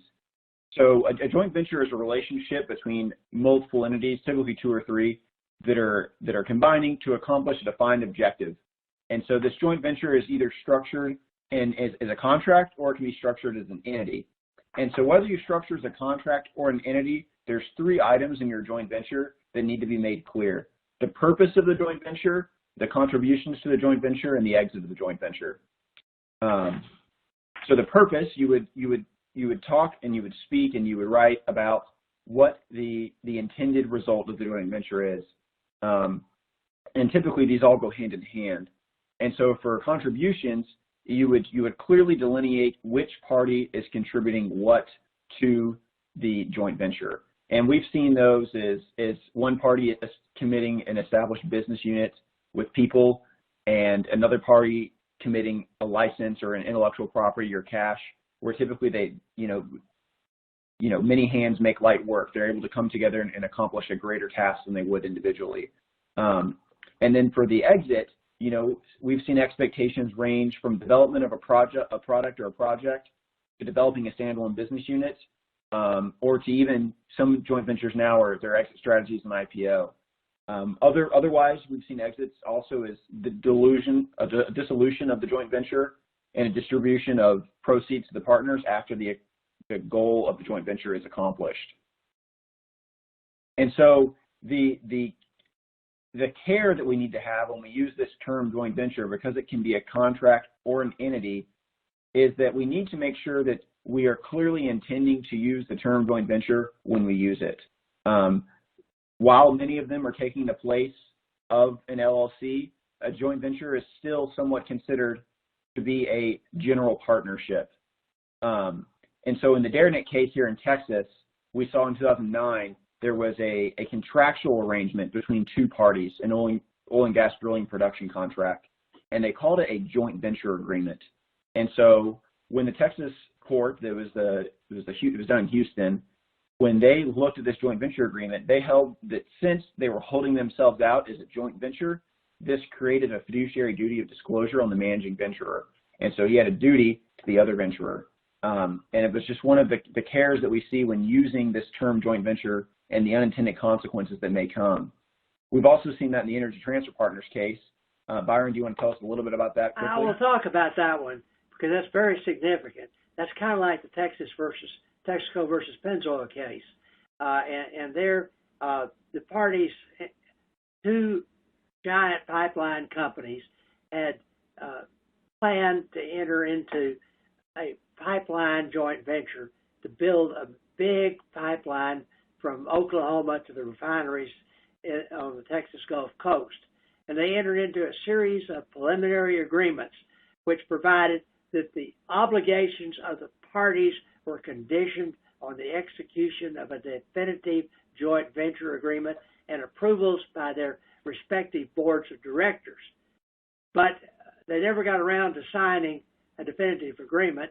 So a joint venture is a relationship between multiple entities, typically 2 or 3, that are combining to accomplish a defined objective. And so this joint venture is either structured as a contract or it can be structured as an entity. And so whether you structure as a contract or an entity, there's 3 items in your joint venture that need to be made clear: the purpose of the joint venture, the contributions to the joint venture, and the exit of the joint venture. So the purpose, you would talk and you would speak and you would write about what the intended result of the joint venture is. And typically these all go hand in hand. And so for contributions, you would clearly delineate which party is contributing what to the joint venture. And we've seen those as one party is committing an established business unit with people and another party committing a license or an intellectual property or cash, where typically they, many hands make light work. They're able to come together and accomplish a greater task than they would individually. And then for the exit, we've seen expectations range from development of a product or a project to developing a standalone business unit, or to even some joint ventures now are their exit strategies and IPO. Otherwise, we've seen exits also as the dissolution of the joint venture and a distribution of proceeds to the partners after the goal of the joint venture is accomplished. And so the care that we need to have when we use this term joint venture, because it can be a contract or an entity, is that we need to make sure that we are clearly intending to use the term joint venture when we use it. While many of them are taking the place of an LLC, a joint venture is still somewhat considered to be a general partnership. And so in the Dankman case here in Texas, we saw in 2009, there was a contractual arrangement between two parties, an oil and gas drilling production contract, and they called it a joint venture agreement. And so when the Texas court, it was done in Houston, when they looked at this joint venture agreement, they held that since they were holding themselves out as a joint venture, this created a fiduciary duty of disclosure on the managing venturer. And so he had a duty to the other venturer. And it was just one of the cares that we see when using this term joint venture and the unintended consequences that may come. We've also seen that in the Energy Transfer Partners case. Byron, do you want to tell us a little bit about that quickly? I will talk about that one because that's very significant. That's kind of like the Texaco versus Pennzoil case. And there, the parties, two giant pipeline companies had planned to enter into a pipeline joint venture to build a big pipeline from Oklahoma to the refineries on the Texas Gulf Coast. And they entered into a series of preliminary agreements which provided that the obligations of the parties were conditioned on the execution of a definitive joint venture agreement and approvals by their respective boards of directors. But they never got around to signing a definitive agreement,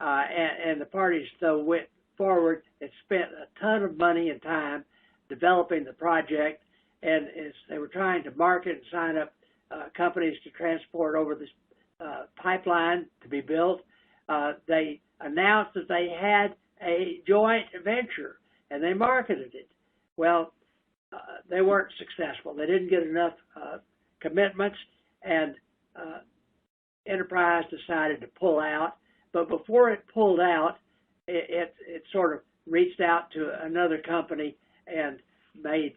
and the parties, though, went forward and spent a ton of money and time developing the project, and as they were trying to market and sign up companies to transport over this pipeline to be built, they announced that they had a joint venture, and they marketed it. Well, they weren't successful. They didn't get enough commitments, and Enterprise decided to pull out. But before it pulled out, it sort of reached out to another company and made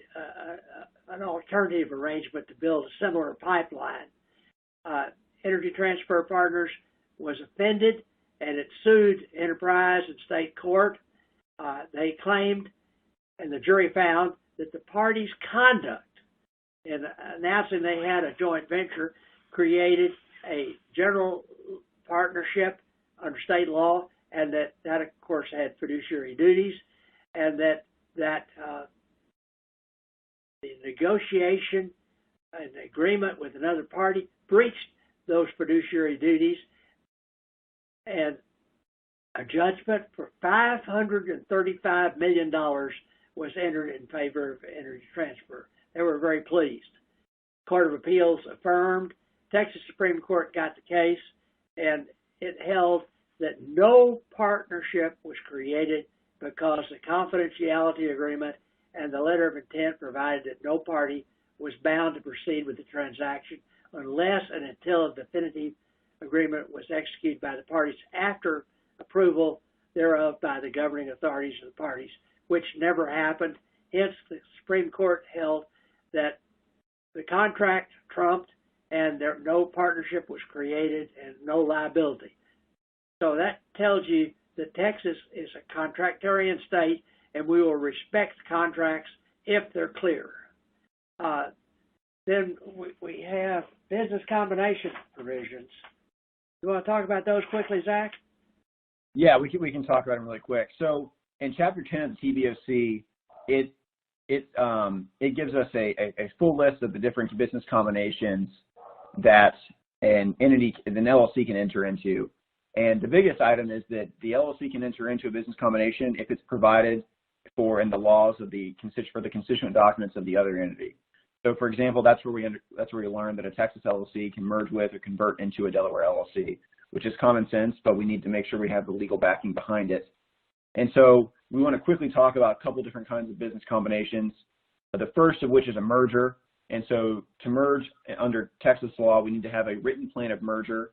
an alternative arrangement to build a similar pipeline. Energy Transfer Partners was offended, and it sued Enterprise in state court. They claimed, and the jury found, that the parties' conduct in announcing they had a joint venture created a general partnership under state law, and that of course had fiduciary duties, and that the negotiation and agreement with another party breached those fiduciary duties, and a judgment for $535 million was entered in favor of Energy Transfer. They were very pleased. Court of Appeals affirmed. Texas Supreme Court got the case, and it held that no partnership was created because the confidentiality agreement and the letter of intent provided that no party was bound to proceed with the transaction unless and until a definitive agreement was executed by the parties after approval thereof by the governing authorities of the parties, which never happened. Hence, the Supreme Court held that the contract trumped and no partnership was created and no liability. So that tells you that Texas is a contractarian state, and we will respect contracts if they're clear. Then we have business combination provisions. You want to talk about those quickly, Zach? Yeah, we can talk about them really quick. So in Chapter 10 of the Tboc, it gives us a full list of the different business combinations that an LLC can enter into. And the biggest item is that the LLC can enter into a business combination if it's provided for in the laws of for the constituent documents of the other entity. So, for example, that's where we learned that a Texas LLC can merge with or convert into a Delaware LLC, which is common sense, but we need to make sure we have the legal backing behind it. And so we want to quickly talk about a couple different kinds of business combinations. The first of which is a merger. And so to merge under Texas law, we need to have a written plan of merger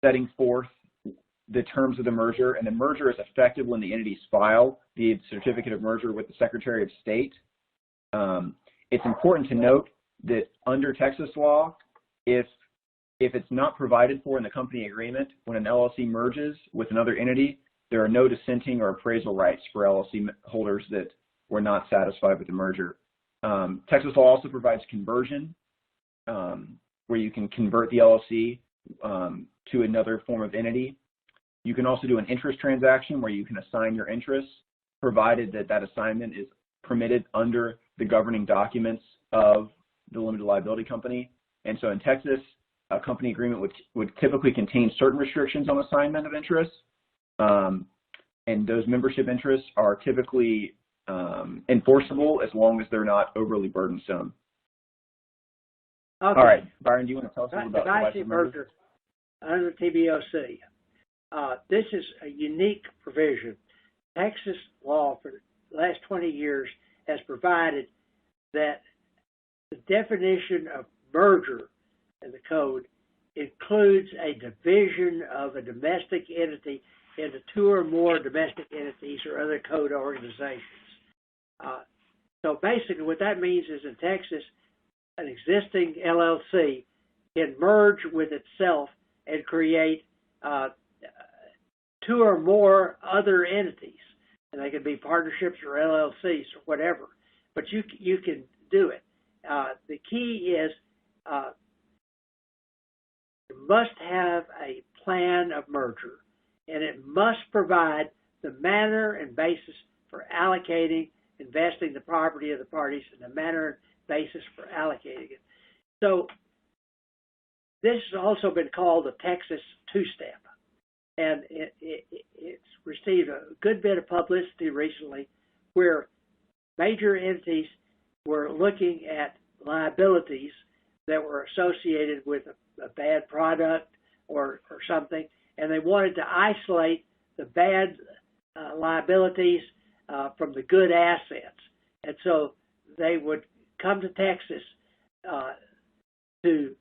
setting forth the terms of the merger, and the merger is effective when the entities file the certificate of merger with the Secretary of State. It's important to note that under Texas law, if it's not provided for in the company agreement, when an LLC merges with another entity, there are no dissenting or appraisal rights for LLC holders that were not satisfied with the merger. Texas law also provides conversion, where you can convert the LLC to another form of entity. You can also do an interest transaction where you can assign your interests, provided that that assignment is permitted under the governing documents of the limited liability company. And so in Texas, a company agreement would typically contain certain restrictions on assignment of interests, and those membership interests are typically enforceable as long as they're not overly burdensome. Okay. All right, Byron, do you want to tell us a little about divisive merger under Tboc? This is a unique provision. Texas law for the last 20 years has provided that the definition of merger in the code includes a division of a domestic entity into two or more domestic entities or other code organizations. So basically what that means is in Texas, an existing LLC can merge with itself and create two or more other entities, and they can be partnerships or LLCs or whatever, but you can do it. The key is you must have a plan of merger, and it must provide the manner and basis for allocating, investing the property of the parties, and the manner and basis for allocating it. So this has also been called the Texas two-step, and it's received a good bit of publicity recently where major entities were looking at liabilities that were associated with a bad product or something, and they wanted to isolate the bad liabilities from the good assets. And so they would come to Texas to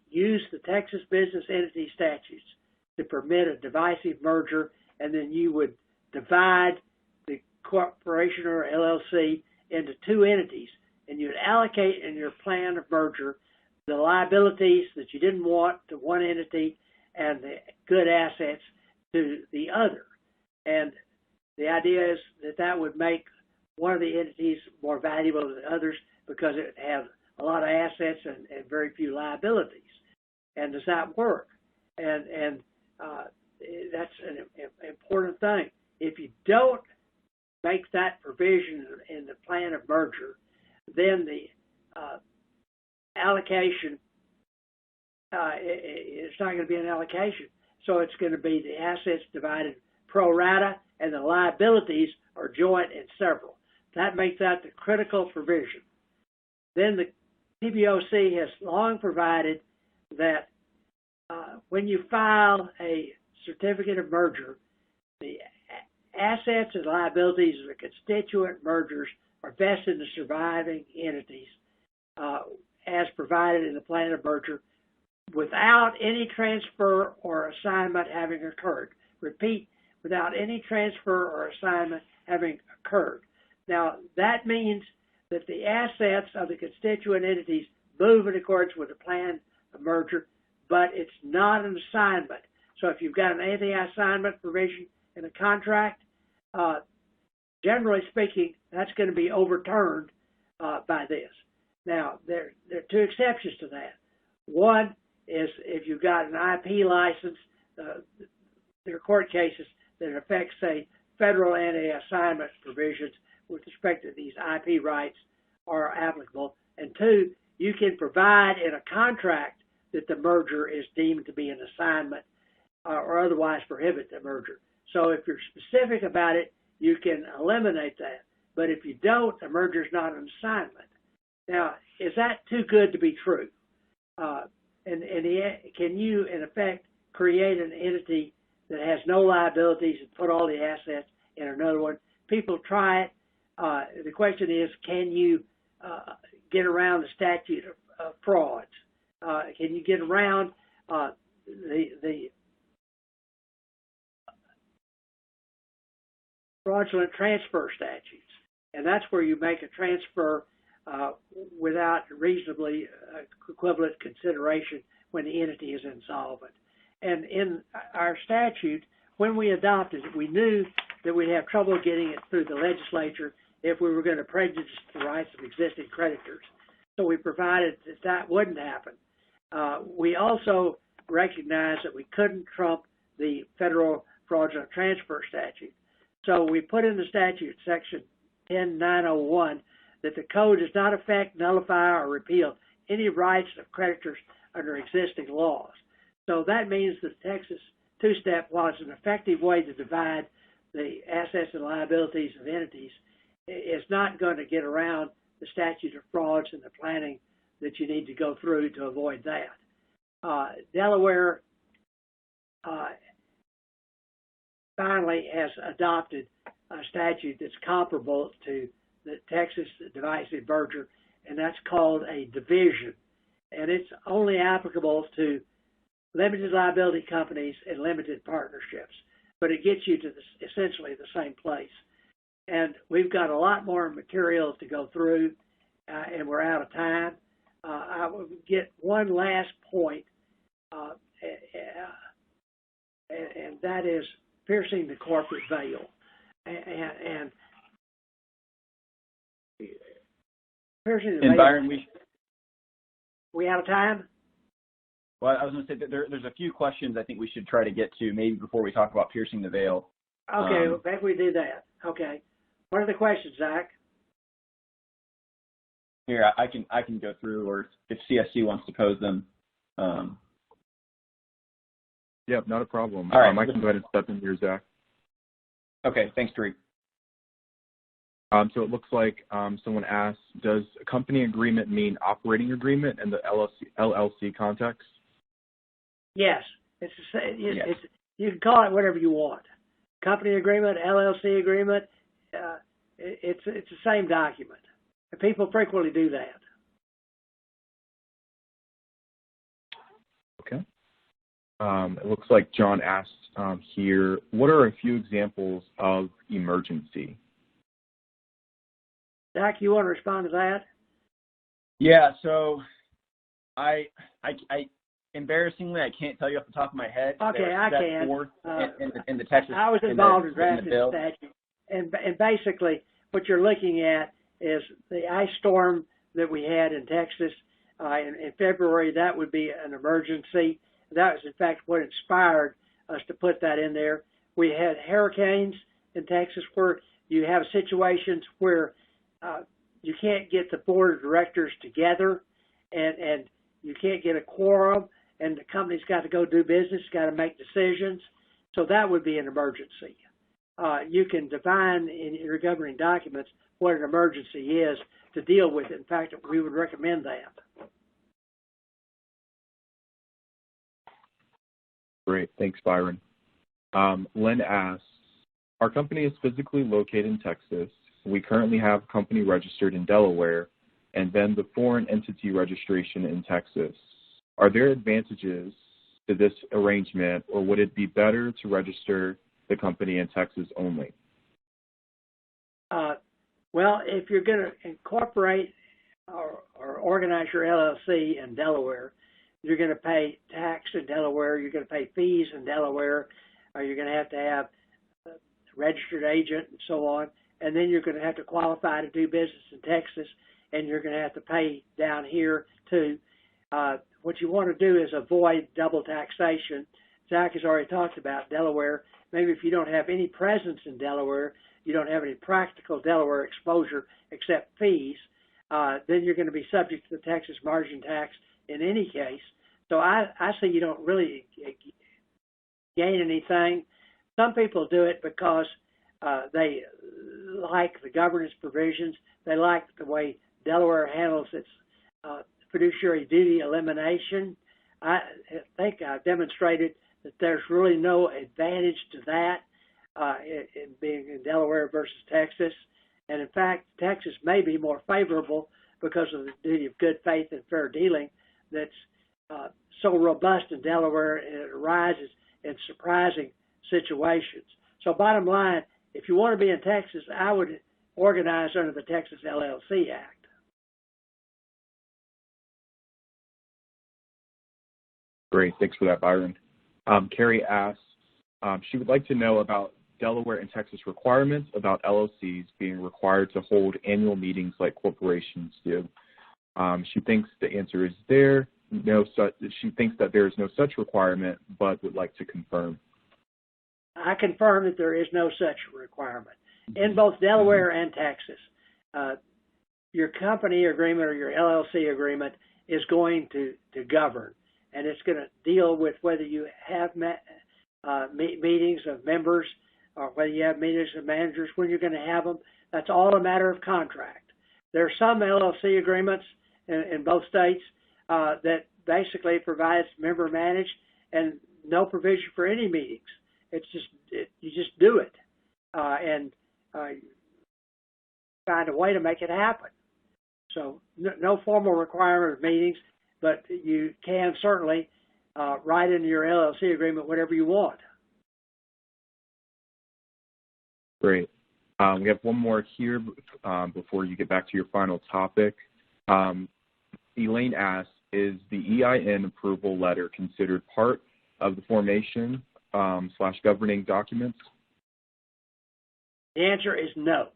use the Texas Business Entity Statutes to permit a divisive merger, and then you would divide the corporation or LLC into two entities, and you'd allocate in your plan of merger the liabilities that you didn't want to one entity and the good assets to the other. And the idea is that that would make one of the entities more valuable than others because it would have a lot of assets and very few liabilities. And does that work? And that's an important thing. If you don't make that provision in the plan of merger, then the allocation, it's not going to be an allocation. So it's going to be the assets divided pro rata and the liabilities are joint and several. That makes that the critical provision. Then the Tboc has long provided that when you file a certificate of merger, the assets and liabilities of the constituent mergers are vested in the surviving entities as provided in the plan of merger without any transfer or assignment having occurred. Repeat, without any transfer or assignment having occurred. Now, that means that the assets of the constituent entities move in accordance with the plan of merger, but it's not an assignment. So if you've got an anti-assignment provision in a contract, generally speaking, that's going to be overturned by this. Now, there are two exceptions to that. One is if you've got an IP license, there are court cases that affect, say, federal anti-assignment provisions with respect to these IP rights are applicable. And two, you can provide in a contract that the merger is deemed to be an assignment or otherwise prohibit the merger. So if you're specific about it, you can eliminate that. But if you don't, the merger is not an assignment. Now, is that too good to be true? Can you, in effect, create an entity that has no liabilities and put all the assets in another one people try it. The question is, can you get around the statute of frauds? Can you get around the fraudulent transfer statutes? And that's where you make a transfer without reasonably equivalent consideration when the entity is insolvent. And in our statute, when we adopted it, we knew that we'd have trouble getting it through the legislature if we were going to prejudice the rights of existing creditors. So we provided that that wouldn't happen. We also recognized that we couldn't trump the federal fraudulent transfer statute. So we put in the statute, section 10901, that the code does not affect, nullify, or repeal any rights of creditors under existing laws. So that means that Texas two-step, while it's an effective way to divide the assets and liabilities of entities, is not going to get around the statute of frauds and the planning that you need to go through to avoid that. Delaware finally has adopted a statute that's comparable to the Texas divisive merger, and that's called a division. And it's only applicable to limited liability companies and limited partnerships, but it gets you to essentially the same place. And we've got a lot more material to go through, and we're out of time. I will get one last point, and that is piercing the corporate veil. And piercing the veil. Byron, we out of time? Well, I was going to say that there's a few questions I think we should try to get to maybe before we talk about piercing the veil. Okay, well, maybe we do that. Okay. What are the questions, Zach? Here, I can go through, or if CSC wants to pose them. Yeah, not a problem. All right. I can go ahead and step in here, Zach. Okay, thanks, Tariq. So it looks like someone asked, does a company agreement mean operating agreement in the LLC context? Yes. It's you can call it whatever you want. Company agreement, LLC agreement, it's the same document. And people frequently do that. Okay. It looks like John asked here, what are a few examples of emergency? Zach, you want to respond to that? Yeah, so I embarrassingly, I can't tell you off the top of my head. Okay, I can. In the Texas, I was involved in drafting the statute. And basically, what you're looking at is the ice storm that we had in Texas in February. That would be an emergency. That was, in fact, what inspired us to put that in there. We had hurricanes in Texas where you have situations where you can't get the board of directors together and you can't get a quorum, and the company's got to go do business, got to make decisions. So that would be an emergency. You can define in your governing documents what an emergency is to deal with it. In fact, we would recommend that. Great. Thanks, Byron. Lynn asks, our company is physically located in Texas. We currently have a company registered in Delaware and then the foreign entity registration in Texas. Are there advantages to this arrangement, or would it be better to register the company in Texas only? Well, if you're going to incorporate or organize your LLC in Delaware, you're going to pay tax in Delaware, you're going to pay fees in Delaware, or you're going to have a registered agent and so on, and then you're going to have to qualify to do business in Texas, and you're going to have to pay down here too. What you want to do is avoid double taxation. Zach has already talked about Delaware. Maybe if you don't have any presence in Delaware, you don't have any practical Delaware exposure except fees, then you're going to be subject to the Texas margin tax in any case. So I say you don't really gain anything. Some people do it because they like the governance provisions. They like the way Delaware handles its fiduciary duty elimination. I think I've demonstrated that there's really no advantage to that. in being in Delaware versus Texas. And in fact, Texas may be more favorable because of the duty of good faith and fair dealing that's so robust in Delaware, and it arises in surprising situations. So bottom line, if you want to be in Texas, I would organize under the Texas LLC Act. Great, thanks for that, Byron. Carrie asks, she would like to know about Delaware and Texas requirements about LLCs being required to hold annual meetings like corporations do. She thinks the answer is there. She thinks that there is no such requirement, but would like to confirm. I confirm that there is no such requirement. In both Delaware and Texas, your company agreement or your LLC agreement is going to govern, and it's going to deal with whether you have meetings of members or whether you have meetings of managers, when you're going to have them. That's all a matter of contract. There are some LLC agreements in both states that basically provides member managed and no provision for any meetings. It's just, you just do it and find a way to make it happen. So no formal requirement of meetings, but you can certainly write into your LLC agreement whatever you want. Great. We have one more here before you get back to your final topic. Elaine asks, is the EIN approval letter considered part of the formation / governing documents? The answer is no.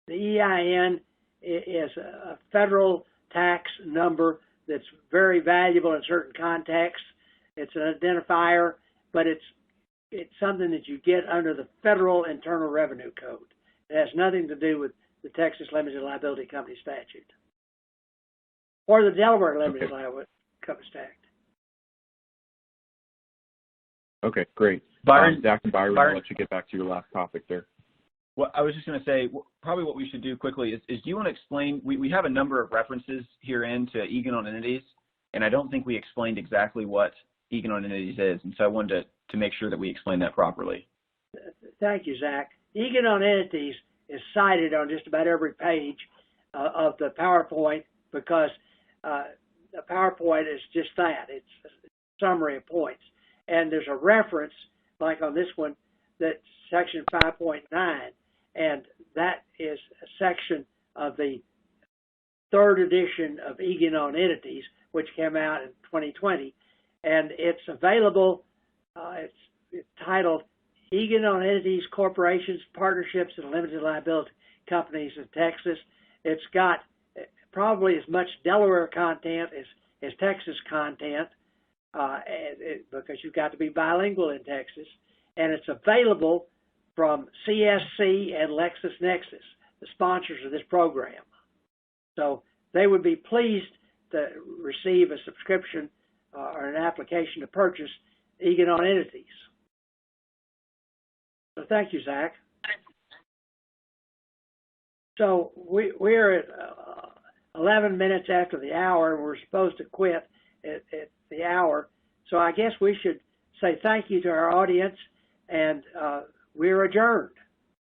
The EIN is a federal tax number that's very valuable in certain contexts. It's an identifier, but it's something that you get under the Federal Internal Revenue Code. It has nothing to do with the Texas Limited Liability Company statute or the Delaware Limited Liability Company statute. Okay, great. Byron, Zach and Byron, I'll let you get back to your last topic there. Well, I was just going to say, probably what we should do quickly is do you want to explain, we have a number of references herein to EGAN on entities, and I don't think we explained exactly what EGAN on entities is, and so I wanted to make sure that we explain that properly. Thank you, Zach. EGAN on entities is cited on just about every page of the PowerPoint because the PowerPoint is just that. It's a summary of points. And there's a reference, like on this one, that's section 5.9, and that is a section of the third edition of EGAN on entities, which came out in 2020. And it's available, it's titled EGAN on Entities, Corporations, Partnerships, and Limited Liability Companies in Texas. It's got probably as much Delaware content as Texas content, because you've got to be bilingual in Texas. And it's available from CSC and LexisNexis, the sponsors of this program. So they would be pleased to receive a subscription or an application to purchase EGAN on entities. So thank you, Zach. So we're at 11 minutes after the hour, and we're supposed to quit at the hour. So I guess we should say thank you to our audience, and we're adjourned.